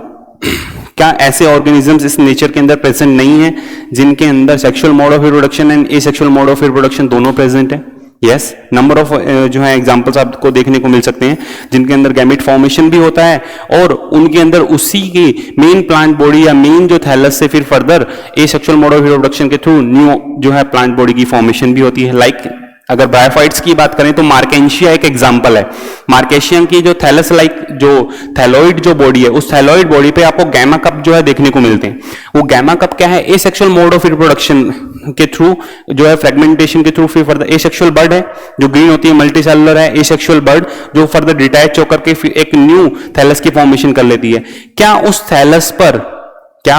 क्या ऐसे ऑर्गेनिजम्स इस नेचर के अंदर प्रेजेंट नहीं है जिनके अंदर sexual mode of reproduction and asexual mode of reproduction दोनों प्रेजेंट है? यस, नंबर ऑफ जो है एग्जांपल्स आपको देखने को मिल सकते हैं जिनके अंदर गैमेट फॉर्मेशन भी होता है और उनके अंदर उसी की मेन प्लांट बॉडी या मेन जो थैलस से फिर further asexual mode of reproduction के थ्रू न्यू जो है प्लांट बॉडी की फॉर्मेशन भी होती है। लाइक अगर ब्रायोफाइट्स की बात करें तो मार्केंशिया एक एग्जांपल है। मार्केशिया की जो थैलस लाइक जो थैलोइड जो बॉडी है, उस थैलोइड बॉडी पे आपको गैमा कप जो है देखने को मिलते हैं। वो गैमा कप क्या है? एसेक्सुअल मोड ऑफ रिप्रोडक्शन के थ्रू जो है फ्रेगमेंटेशन के थ्रू फिर फर्दर एसेक्सुअल बर्ड है जो ग्रीन होती है, मल्टीसेलुलर है। एसेक्सुअल बर्ड जो फर्दर डिटैच होकर के फिर एक न्यू थैलस की फॉर्मेशन कर लेती है। क्या उस थैलस पर, क्या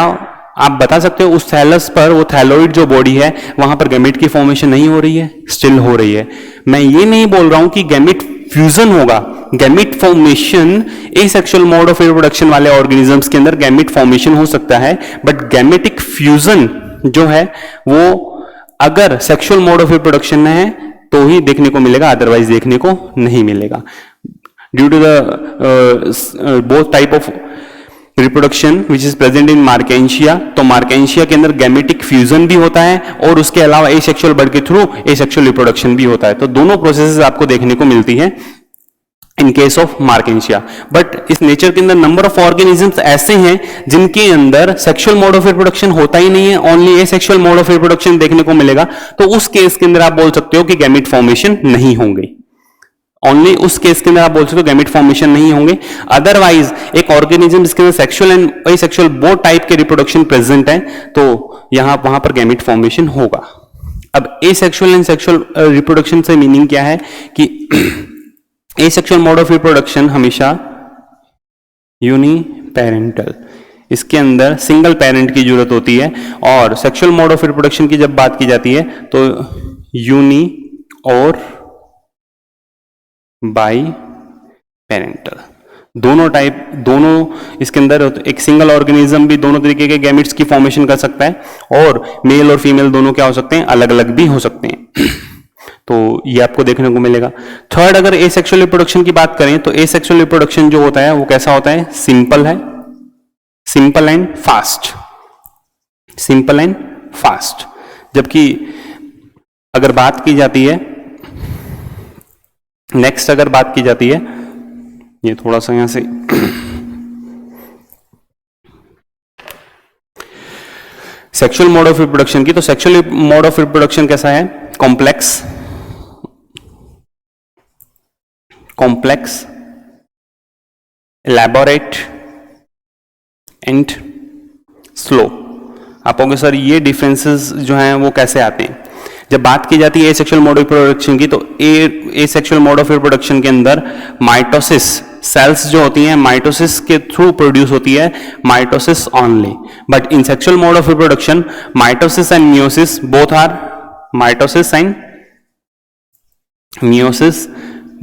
आप बता सकते हो उस थैलस पर, वो थैलोइड जो बॉडी है वहां पर गैमेट की फॉर्मेशन नहीं हो रही है? स्टिल हो रही है। मैं ये नहीं बोल रहा हूं कि गैमेट फ्यूजन होगा। Gamete formation asexual mode of reproduction वाले ऑर्गेनिजम्स के अंदर गैमेट फॉर्मेशन हो सकता है, बट गैमेटिक फ्यूजन जो है वो अगर सेक्सुअल मोड ऑफ रिप्रोडक्शन में है तो ही देखने को मिलेगा, अदरवाइज देखने को नहीं मिलेगा। Due to the both type of reproduction which is present in Marchantia, तो मार्केंशिया के अंदर गैमेटिक फ्यूजन भी होता है और उसके अलावा एसेक्सुअल बर्ड के थ्रू एसेक्सुअल रिप्रोडक्शन भी होता है। तो दोनों प्रोसेसेस आपको देखने को मिलती है in case of Marchantia. But इस नेचर के अंदर नंबर ऑफ ऑर्गेनिजम्स ऐसे हैं जिनके अंदर सेक्सुअल मोड ऑफ रिप्रोडक्शन होता ही नहीं है, only asexual mode of reproduction देखने को मिलेगा। तो उस केस के अंदर आप बोल सकते हो कि गैमेट फॉर्मेशन नहीं होंगे। ओनली उस केस के अंदर आप बोल सकते हो गैमेट फॉर्मेशन नहीं होंगे। अदरवाइज एक ऑर्गेनिज्म जिसके अंदर sexual and asexual both type के रिप्रोडक्शन प्रेजेंट है तो यहां वहां पर गैमेट फॉर्मेशन होगा। अब एसेक्सुअल एंड सेक्सुअल रिप्रोडक्शन से मीनिंग क्या है कि एसेक्सुअल मोड ऑफ रिप्रोडक्शन हमेशा यूनिपेरेंटल, इसके अंदर सिंगल पेरेंट की जरूरत होती है, और सेक्सुअल मोड ऑफ रिप्रोडक्शन की जब बात की जाती है तो यूनि और बाई पेरेंटल, दोनों टाइप, दोनों इसके अंदर एक सिंगल ऑर्गेनिज्म भी दोनों तरीके के गैमेट्स की फॉर्मेशन कर सकता है और मेल और फीमेल दोनों क्या हो सकते हैं? अलग अलग भी हो सकते हैं। तो ये आपको देखने को मिलेगा। थर्ड, अगर एसेक्सुअल रिप्रोडक्शन की बात करें तो एसेक्सुअल रिप्रोडक्शन जो होता है वो कैसा होता है? सिंपल है, simple and fast, simple and fast. जबकि अगर बात की जाती है नेक्स्ट, अगर बात की जाती है, ये थोड़ा सा यहां से सेक्सुअल मोड ऑफ रिप्रोडक्शन की, तो सेक्सुअल मोड ऑफ रिप्रोडक्शन कैसा है? Complex, complex, elaborate and slow. आप कहोगे सर ये डिफरेंसेस जो हैं वो कैसे आते हैं? जब बात की जाती है एसेक्सुअल मोड ऑफ रिप्रोडक्शन की, तो एसेक्सुअल मोड ऑफ रिप्रोडक्शन के अंदर माइटोसिस सेल्स जो होती हैं माइटोसिस के थ्रू प्रोड्यूस होती है, mitosis only. But in sexual mode of reproduction mitosis and meiosis both are, mitosis and meiosis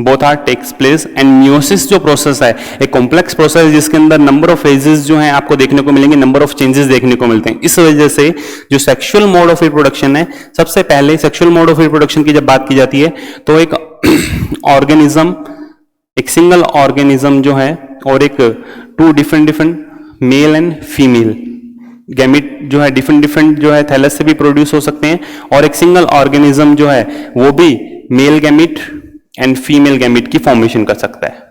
both are takes place. And meiosis जो process है एक कॉम्प्लेक्स प्रोसेस है जिसके अंदर नंबर ऑफ फेजेस जो हैं आपको देखने को मिलेंगे, नंबर ऑफ चेंजेस देखने को मिलते हैं। इस वजह से जो सेक्सुअल मोड ऑफ रिप्रोडक्शन है, सबसे पहले सेक्सुअल मोड ऑफ रिप्रोडक्शन की जब बात की जाती है तो एक ऑर्गेनिज्म, एक सिंगल ऑर्गेनिज्म जो है और एक two different male and female gamete जो है डिफरेंट जो है थैलस से भी प्रोड्यूस हो सकते हैं, और एक सिंगल ऑर्गेनिज्म जो है वो भी mail gamete and female gamete की फॉर्मेशन कर सकता है।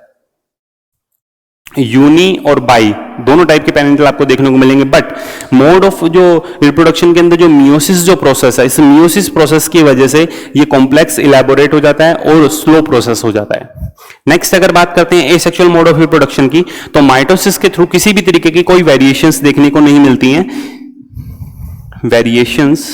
यूनी और बाई दोनों टाइप के पेरेंटल आपको देखने को मिलेंगे। बट मोड ऑफ जो रिप्रोडक्शन के अंदर जो मियोसिस जो प्रोसेस है, इस मियोसिस प्रोसेस की वजह से ये कॉम्प्लेक्स इलेबोरेट हो जाता है और स्लो प्रोसेस हो जाता है। नेक्स्ट अगर बात करते हैं एसेक्सुअल मोड ऑफ रिप्रोडक्शन की, तो माइटोसिस के थ्रू किसी भी तरीके की कोई वेरिएशंस देखने को नहीं मिलती हैं, वेरिएशंस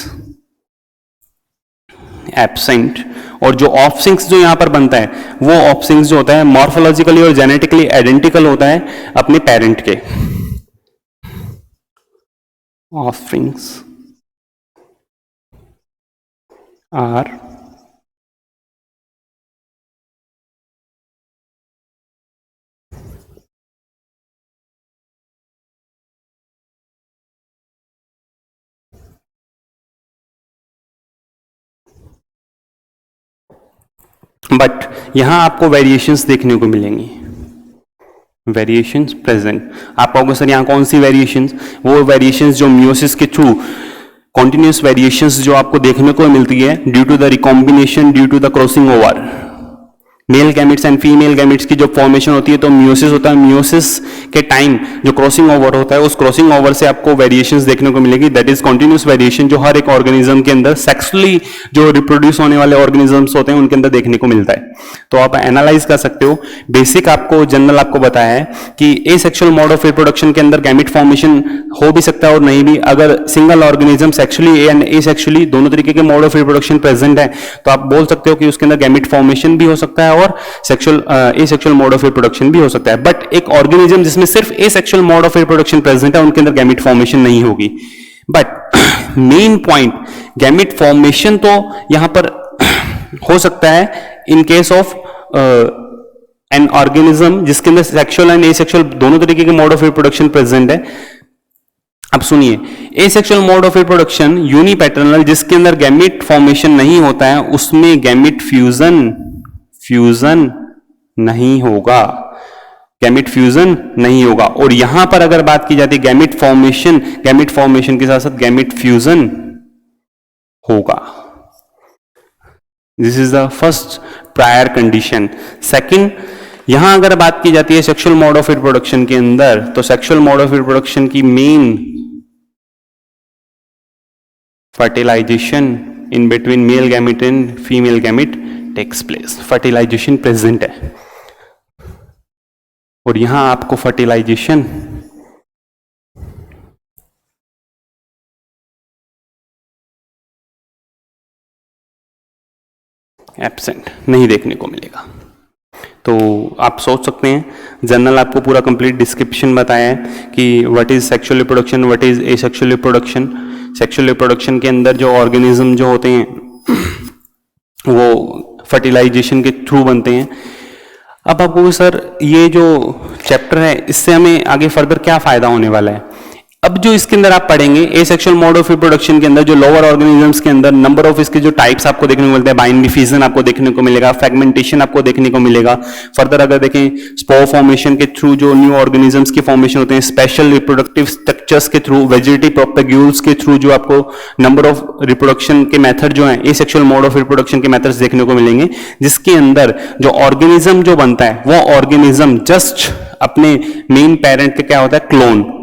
एब्सेंट। और जो ऑफस्प्रिंग्स जो यहां पर बनता है वो ऑफस्प्रिंग्स जो होता है मॉर्फोलॉजिकली और जेनेटिकली आइडेंटिकल होता है अपने पेरेंट के। ऑफस्प्रिंग्स आर बट यहां आपको वेरिएशंस देखने को मिलेंगी। Variations present. आप कहोगे सर यहाँ कौन सी वेरिएशंस? वो वेरिएशंस जो मियोसिस के थ्रू कॉन्टिन्यूस वेरिएशंस जो आपको देखने को मिलती है due to the recombination, due to the crossing over male gametes and female gametes की जो फॉर्मेशन होती है, तो मियोसिस होता है। मियोसिस के टाइम जो क्रॉसिंग ओवर होता है, उस क्रॉसिंग ओवर से आपको वेरिएशंस देखने को मिलेगी। दैट इज कॉन्टिन्यूस वेरिएशन जो हर एक ऑर्गेनिज्म के अंदर सेक्सुअली जो रिप्रोड्यूस होने वाले ऑर्गेनिजम्स होते हैं उनके अंदर देखने को मिलता है। तो आप एनालाइज कर सकते हो। बेसिक आपको जनरल आपको बताया है कि एसेक्सुअल मोड ऑफ रिप्रोडक्शन के अंदर गैमेट फॉर्मेशन हो भी सकता है और नहीं भी। अगर single organism sexually and asexually दोनों तरीके के मोड ऑफ रिप्रोडक्शन प्रेजेंट है, तो आप बोल सकते हो कि उसके अंदर गैमेट फॉर्मेशन भी हो सकता है और sexual asexual mode of reproduction भी हो सकता है। बट एक ऑर्गेनिज्म जिसमें सिर्फ asexual mode of reproduction present है, उनके अंदर गैमेट फॉर्मेशन नहीं होगी। But main point, gamete formation तो यहां पर हो सकता है in case of an organism जिसके अंदर सेक्सुअल एंड एसेक्सुअल दोनों तरीके के मोड ऑफ रिप्रोडक्शन प्रेजेंट है। अब सुनिए, एसेक्सुअल मोड ऑफ रिप्रोडक्शन यूनिपैटर्नल जिसके अंदर गैमेट फॉर्मेशन नहीं होता है, उसमें गैमेट फ्यूजन नहीं होगा। गैमेट फ्यूजन नहीं होगा। और यहां पर अगर बात की जाती है गैमेट फॉर्मेशन के साथ साथ गैमेट फ्यूजन होगा। This is the first prior condition. Second, यहां अगर बात की जाती है सेक्सुअल मोड ऑफ रिप्रोडक्शन के अंदर, तो सेक्सुअल मोड ऑफ रिप्रोडक्शन की main fertilisation in between male gamete and female gamete takes place. Fertilisation present है और यहां आपको फर्टिलाइजेशन एब्सेंट नहीं देखने को मिलेगा। तो आप सोच सकते हैं, जनरल आपको पूरा कंप्लीट डिस्क्रिप्शन बताया है कि what is sexual reproduction, what is asexual reproduction. Sexual reproduction के अंदर जो ऑर्गेनिज्म जो होते हैं वो फर्टिलाइजेशन के थ्रू बनते हैं। अब आपको सर ये जो चैप्टर है इससे हमें आगे फर्दर क्या फायदा होने वाला है? अब जो इसके अंदर आप पढ़ेंगे एसेक्सुअल मोड ऑफ रिप्रोडक्शन के अंदर जो लोअर ऑर्गेनिजम्स के अंदर नंबर ऑफ इसके जो टाइप्स आपको देखने को मिलते हैं, बाइनरी फिजन आपको देखने को मिलेगा, फ्रेगमेंटेशन आपको देखने को मिलेगा। फर्दर अगर देखें स्पोर फॉर्मेशन के थ्रू जो न्यू ऑर्गेनिजम्स के फॉर्मेशन होते हैं, स्पेशल रिप्रोडक्टिव स्ट्रक्चर्स के थ्रू, वेजिटेटिव प्रोपेग्यूल्स के थ्रू जो आपको नंबर ऑफ रिप्रोडक्शन के मेथड जो है एसेक्सुअल मोड ऑफ रिप्रोडक्शन के मेथड्स देखने को मिलेंगे, जिसके अंदर जो ऑर्गेनिज्म जो बनता है वो ऑर्गेनिज्म जस्ट अपने मेन पेरेंट के क्या होता है, क्लोन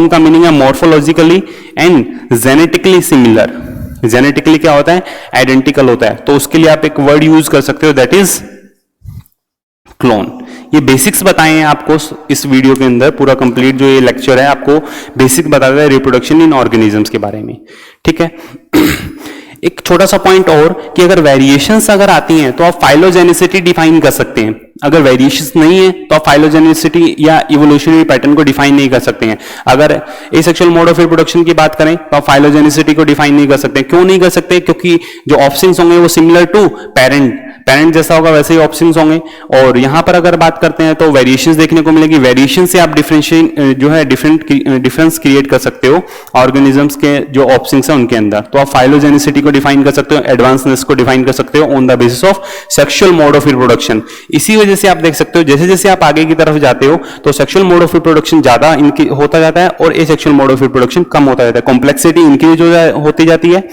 का मीनिंग है morphologically and genetically similar. Genetically क्या होता है, आइडेंटिकल होता है। तो उसके लिए आप एक वर्ड यूज कर सकते हो, दैट इज क्लोन। ये बेसिक्स बताए हैं आपको इस वीडियो के अंदर। पूरा कंप्लीट जो ये लेक्चर है आपको बेसिक बताता है रिप्रोडक्शन इन ऑर्गेनिजम्स के बारे में। ठीक है। एक छोटा सा पॉइंट और कि अगर वेरिएशंस अगर आती हैं तो आप फाइलोजेनिसिटी डिफाइन कर सकते हैं। अगर वेरिएशंस नहीं है तो आप फाइलोजेनिसिटी या इवोल्यूशनरी पैटर्न को डिफाइन नहीं कर सकते हैं। अगर एसेक्सुअल मोड ऑफ रिप्रोडक्शन की बात करें तो आप फाइलोजेनिसिटी को डिफाइन नहीं कर सकते। क्यों नहीं कर सकते? क्योंकि जो ऑप्शंस होंगे वो सिमिलर टू पेरेंट जैसा होगा वैसे ही ऑप्शंस होंगे। और यहां पर अगर बात करते हैं तो वेरिएशंस देखने को मिलेगी। वेरिएशन से आप डिफरेंस क्रिएट कर सकते हो ऑर्गेनिजम्स के जो ऑप्शंस है उनके अंदर। तो आप फाइलोजेनिसिटी को डिफाइन कर सकते हो, एडवांसनेस को डिफाइन कर सकते हो on the basis of sexual mode of reproduction. इसी वजह से आप देख सकते हो जैसे जैसे आप आगे की तरफ जाते हो तो सेक्सुअल मोड ऑफ रिप्रोडक्शन ज्यादा इनकी होता जाता है और एसेक्सुअल मोड ऑफ रिप्रोडक्शन कम होता जाता है। कॉम्प्लेक्सिटी इंक्रीज होती जाती है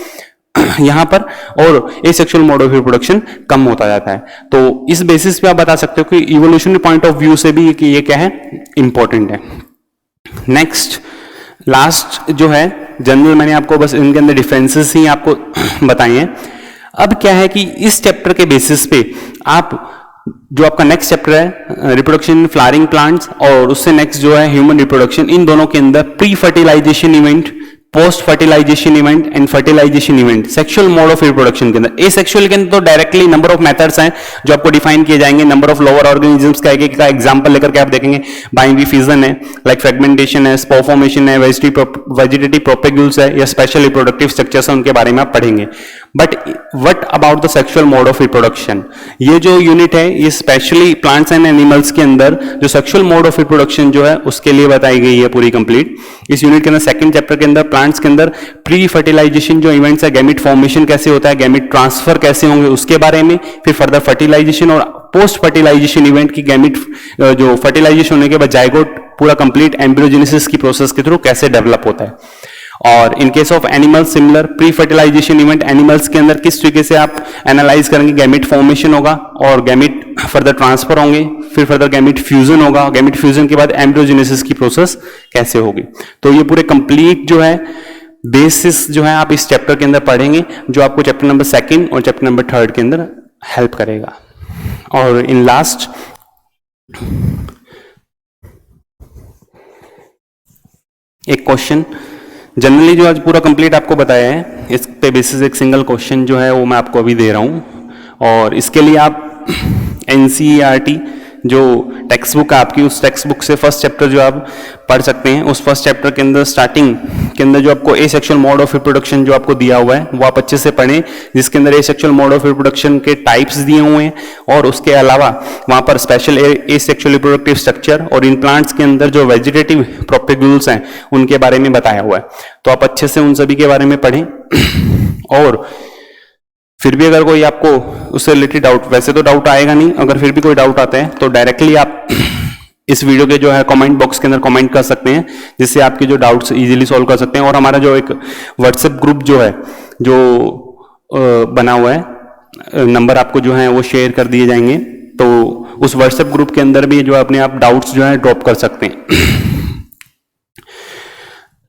यहां पर और एसेक्सुअल मोड ऑफ रिप्रोडक्शन कम होता जाता है। तो इस बेसिस पे आप बता सकते हो कि इवोल्यूशनरी पॉइंट ऑफ व्यू से भी कि ये क्या है, इंपॉर्टेंट है। नेक्स्ट लास्ट जो है जनरल, मैंने आपको बस इनके अंदर डिफरेंसेस ही आपको बताए हैं। अब क्या है कि इस चैप्टर के बेसिस पे आप जो आपका नेक्स्ट चैप्टर है रिप्रोडक्शन फ्लावरिंग प्लांट्स और उससे नेक्स्ट जो है ह्यूमन रिप्रोडक्शन, इन दोनों के अंदर pre fertilisation event, post fertilisation event and fertilisation event sexual mode of reproduction के अंदर। एसेक्सुअल के अंदर तो डायरेक्टली नंबर ऑफ मेथड्स हैं जो आपको डिफाइन किए जाएंगे। नंबर ऑफ लोअर ऑर्गेनिजम्स का एक एग्जांपल लेकर के आप देखेंगे। बाइनरी फिजन है, लाइक फ्रेगमेंटेशन है, स्पोर फॉर्मेशन है, वेजिटेटिव प्रोपेग्यूल्स है या स्पेशल रिप्रोडक्टिव स्ट्रक्चर्स है, उनके बारे में आप पढ़ेंगे। But what about the sexual mode of reproduction? ये जो यूनिट है ये स्पेशली प्लांट्स एंड एनिमल्स के अंदर जो सेक्सुअल मोड ऑफ रिप्रोडक्शन जो है उसके लिए बताई गई है पूरी कंप्लीट। इस यूनिट के अंदर सेकंड चैप्टर के अंदर प्लांट्स के अंदर प्री फर्टिलाइजेशन जो इवेंट्स है, गैमेट फॉर्मेशन कैसे होता है, गैमेट ट्रांसफर कैसे होंगे उसके बारे में, फिर फर्दर फर्टिलाइजेशन और पोस्ट फर्टिलाइजेशन इवेंट की गैमिट जो फर्टिलाइजेशन होने के बाद जाइगोट पूरा कंप्लीट एम्ब्रियोजेनेसिस की प्रोसेस के थ्रू कैसे डेवलप होता है। और in case of animals similar pre fertilisation event, animals के अंदर किस तरीके से आप एनालाइज करेंगे, गैमिट फॉर्मेशन होगा और गैमिट फर्दर ट्रांसफर होंगे, फिर फर्दर गैमिट फ्यूजन होगा, गैमिट फ्यूजन के बाद एम्ब्रियोजेनेसिस की प्रोसेस कैसे होगी। तो ये पूरे कंप्लीट जो है बेसिस जो है आप इस चैप्टर के अंदर पढ़ेंगे, जो आपको चैप्टर नंबर 2 और चैप्टर नंबर 3 के अंदर हेल्प करेगा। और इन लास्ट एक क्वेश्चन जनरली जो आज पूरा कंप्लीट आपको बताया है, इस पे बेसिस एक सिंगल क्वेश्चन जो है वो मैं आपको अभी दे रहा हूं। और इसके लिए आप NCERT जो टेक्स्ट बुक है आपकी, उस टेक्स्ट बुक से फर्स्ट चैप्टर जो आप पढ़ सकते हैं, उस फर्स्ट चैप्टर के अंदर स्टार्टिंग के अंदर जो आपको एसेक्सुअल मोड ऑफ रिप्रोडक्शन जो आपको दिया हुआ है वो आप अच्छे से पढ़ें, जिसके अंदर एसेक्सुअल मोड ऑफ रिप्रोडक्शन के टाइप्स दिए हुए हैं और उसके अलावा वहां पर स्पेशल एसेक्सुअल रिप्रोडक्टिव स्ट्रक्चर और इन प्लांट्स के अंदर जो वेजिटेटिव प्रोपेगुल्स हैं उनके बारे में बताया हुआ है। तो आप अच्छे से उन सभी के बारे में पढ़ें। और फिर भी अगर कोई आपको उससे रिलेटेड डाउट, वैसे तो डाउट आएगा नहीं, अगर फिर भी कोई डाउट आता है तो डायरेक्टली आप इस वीडियो के जो है कमेंट बॉक्स के अंदर कमेंट कर सकते हैं, जिससे आपके जो डाउट्स इजीली सॉल्व कर सकते हैं। और हमारा जो एक व्हाट्सएप ग्रुप जो है जो बना हुआ है, नंबर आपको जो है वो शेयर कर दिए जाएंगे, तो उस व्हाट्सएप ग्रुप के अंदर भी जो अपने आप डाउट्स जो है ड्रॉप कर सकते हैं।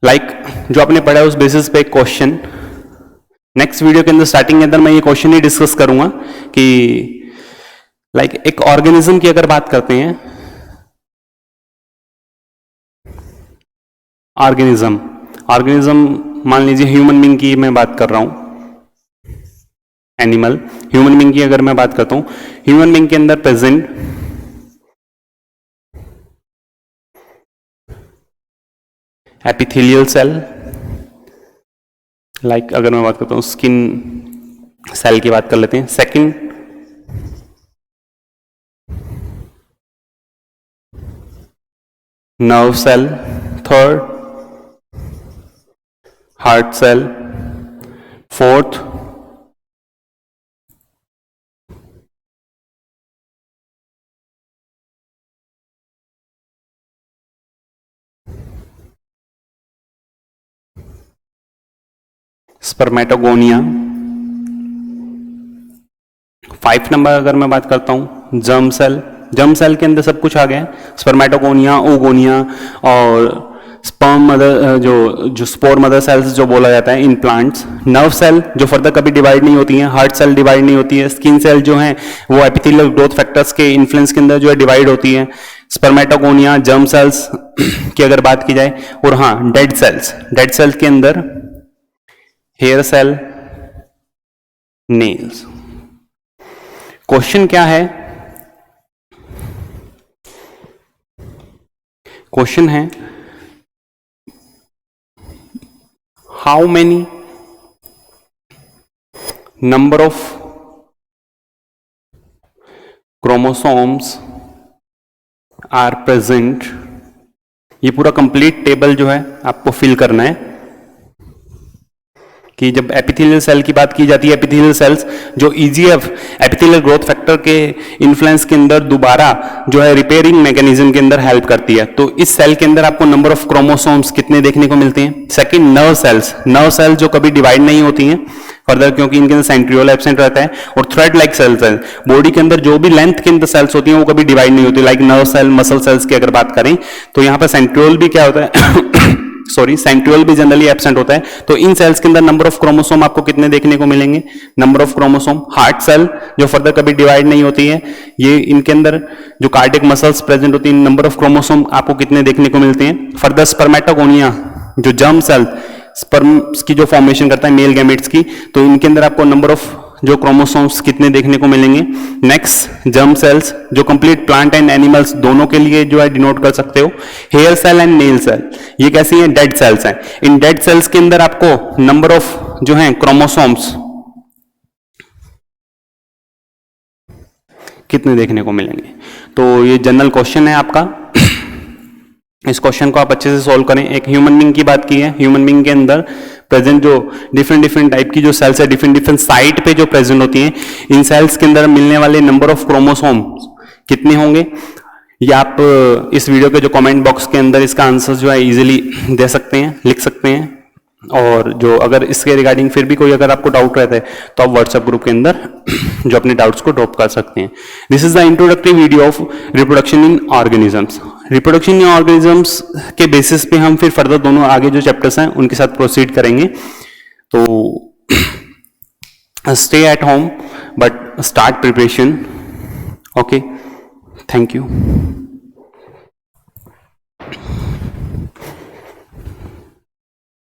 लाइक जो आपने पढ़ा है उस बेसिस पे एक क्वेश्चन नेक्स्ट वीडियो के अंदर स्टार्टिंग के अंदर मैं ये क्वेश्चन ही डिस्कस करूंगा कि लाइक एक ऑर्गेनिज्म की अगर बात करते हैं, ऑर्गेनिज्म मान लीजिए ह्यूमन बीइंग की मैं बात कर रहा हूं, एनिमल ह्यूमन बीइंग की अगर मैं बात करता हूं, ह्यूमन बीइंग के अंदर प्रेजेंट एपिथेलियल सेल, लाइक अगर मैं बात करता हूं स्किन सेल की बात कर लेते हैं, second nerve cell, third heart cell, fourth spermatogonia, 5 number अगर मैं बात करता हूं जर्म सेल, जर्म सेल के अंदर सब कुछ आ गया है, स्पर्मेटोगोनिया, ओगोनिया और स्पर्म मदर जो स्पोर मदर सेल्स जो बोला जाता है इन प्लांट्स, नर्व सेल जो फर्दर कभी डिवाइड नहीं होती हैं, हार्ट सेल डिवाइड नहीं होती है, स्किन सेल जो है वो एपिथेलियल ग्रोथ फैक्टर्स के इन्फ्लुएंस के अंदर जो है डिवाइड होती है, स्पर्मेटोगोनिया, जर्म सेल्स की अगर बात की जाए, और हाँ डेड सेल्स, डेड सेल्स के अंदर हेयर सेल, नेल्स। क्वेश्चन क्या है, क्वेश्चन है how many number of chromosomes are present. ये पूरा कंप्लीट टेबल जो है आपको फिल करना है कि जब एपिथेलियल सेल की बात की जाती है, एपिथेलियल सेल्स जो EGF एपिथेलियल ग्रोथ फैक्टर के इन्फ्लुएंस के अंदर दोबारा जो है रिपेयरिंग मैकेनिज्म के अंदर हेल्प करती है। तो इस सेल के अंदर आपको नंबर ऑफ क्रोमोसोम्स कितने देखने को मिलते हैं। Second nerve cells, nerve cells जो कभी डिवाइड नहीं होती हैं फर्दर क्योंकि इनके अंदर सेंट्रियोल एब्सेंट रहता है, और थ्रेड लाइक सेल्स है, बॉडी के अंदर जो भी लेंथ के अंदर सेल्स होती हैं वो कभी डिवाइड नहीं होती, like nerve cell, muscle cells की अगर बात करें तो यहाँ पर सेंट्रियोल भी क्या होता है सॉरी सेंट्रियोल भी जनरली एब्सेंट होता है। तो इन सेल्स के अंदर नंबर ऑफ क्रोमोसोम आपको कितने देखने को मिलेंगे, number of chromosome. Heart cell जो फर्दर कभी डिवाइड नहीं होती है, ये इनके अंदर जो कार्डियक मसल्स प्रेजेंट होती है, नंबर ऑफ क्रोमोसोम आपको कितने देखने को मिलते हैं। फर्दर स्पर्मेटोगोनिया जो जर्म सेल स्पर्म्स की जो फॉर्मेशन करता है मेल गैमेट्स की, तो इनके अंदर आपको नंबर ऑफ जो क्रोमोसोम्स कितने देखने को मिलेंगे। नेक्स्ट जर्म सेल्स जो कंप्लीट प्लांट एंड एनिमल्स दोनों के लिए जो है डिनोट कर सकते हो। Hair cell and nail cell ये कैसी हैं, डेड सेल्स हैं। इन डेड सेल्स के अंदर आपको नंबर ऑफ जो है क्रोमोसोम्स कितने देखने को मिलेंगे। तो ये जनरल क्वेश्चन है आपका, इस क्वेश्चन को आप अच्छे से सॉल्व करें। एक ह्यूमन बीइंग की बात की है, ह्यूमन बीइंग के अंदर प्रेजेंट जो डिफरेंट डिफरेंट टाइप की जो सेल्स है डिफरेंट डिफरेंट साइट पे जो प्रेजेंट होती हैं, इन सेल्स के अंदर मिलने वाले नंबर ऑफ क्रोमोसोम्स कितने होंगे, ये आप इस वीडियो के जो कमेंट बॉक्स के अंदर इसका आंसर जो है इजीली दे सकते हैं, लिख सकते हैं। और जो अगर इसके रिगार्डिंग फिर भी कोई अगर आपको डाउट रहता है तो आप व्हाट्सएप ग्रुप के अंदर जो अपने डाउट्स को ड्रॉप कर सकते हैं। This is the introductory video of reproduction in organisms. Reproduction in organisms के बेसिस पे हम फिर फर्दर दोनों आगे जो चैप्टर्स हैं उनके साथ प्रोसीड करेंगे। तो stay at home but start preparation. Okay, thank you.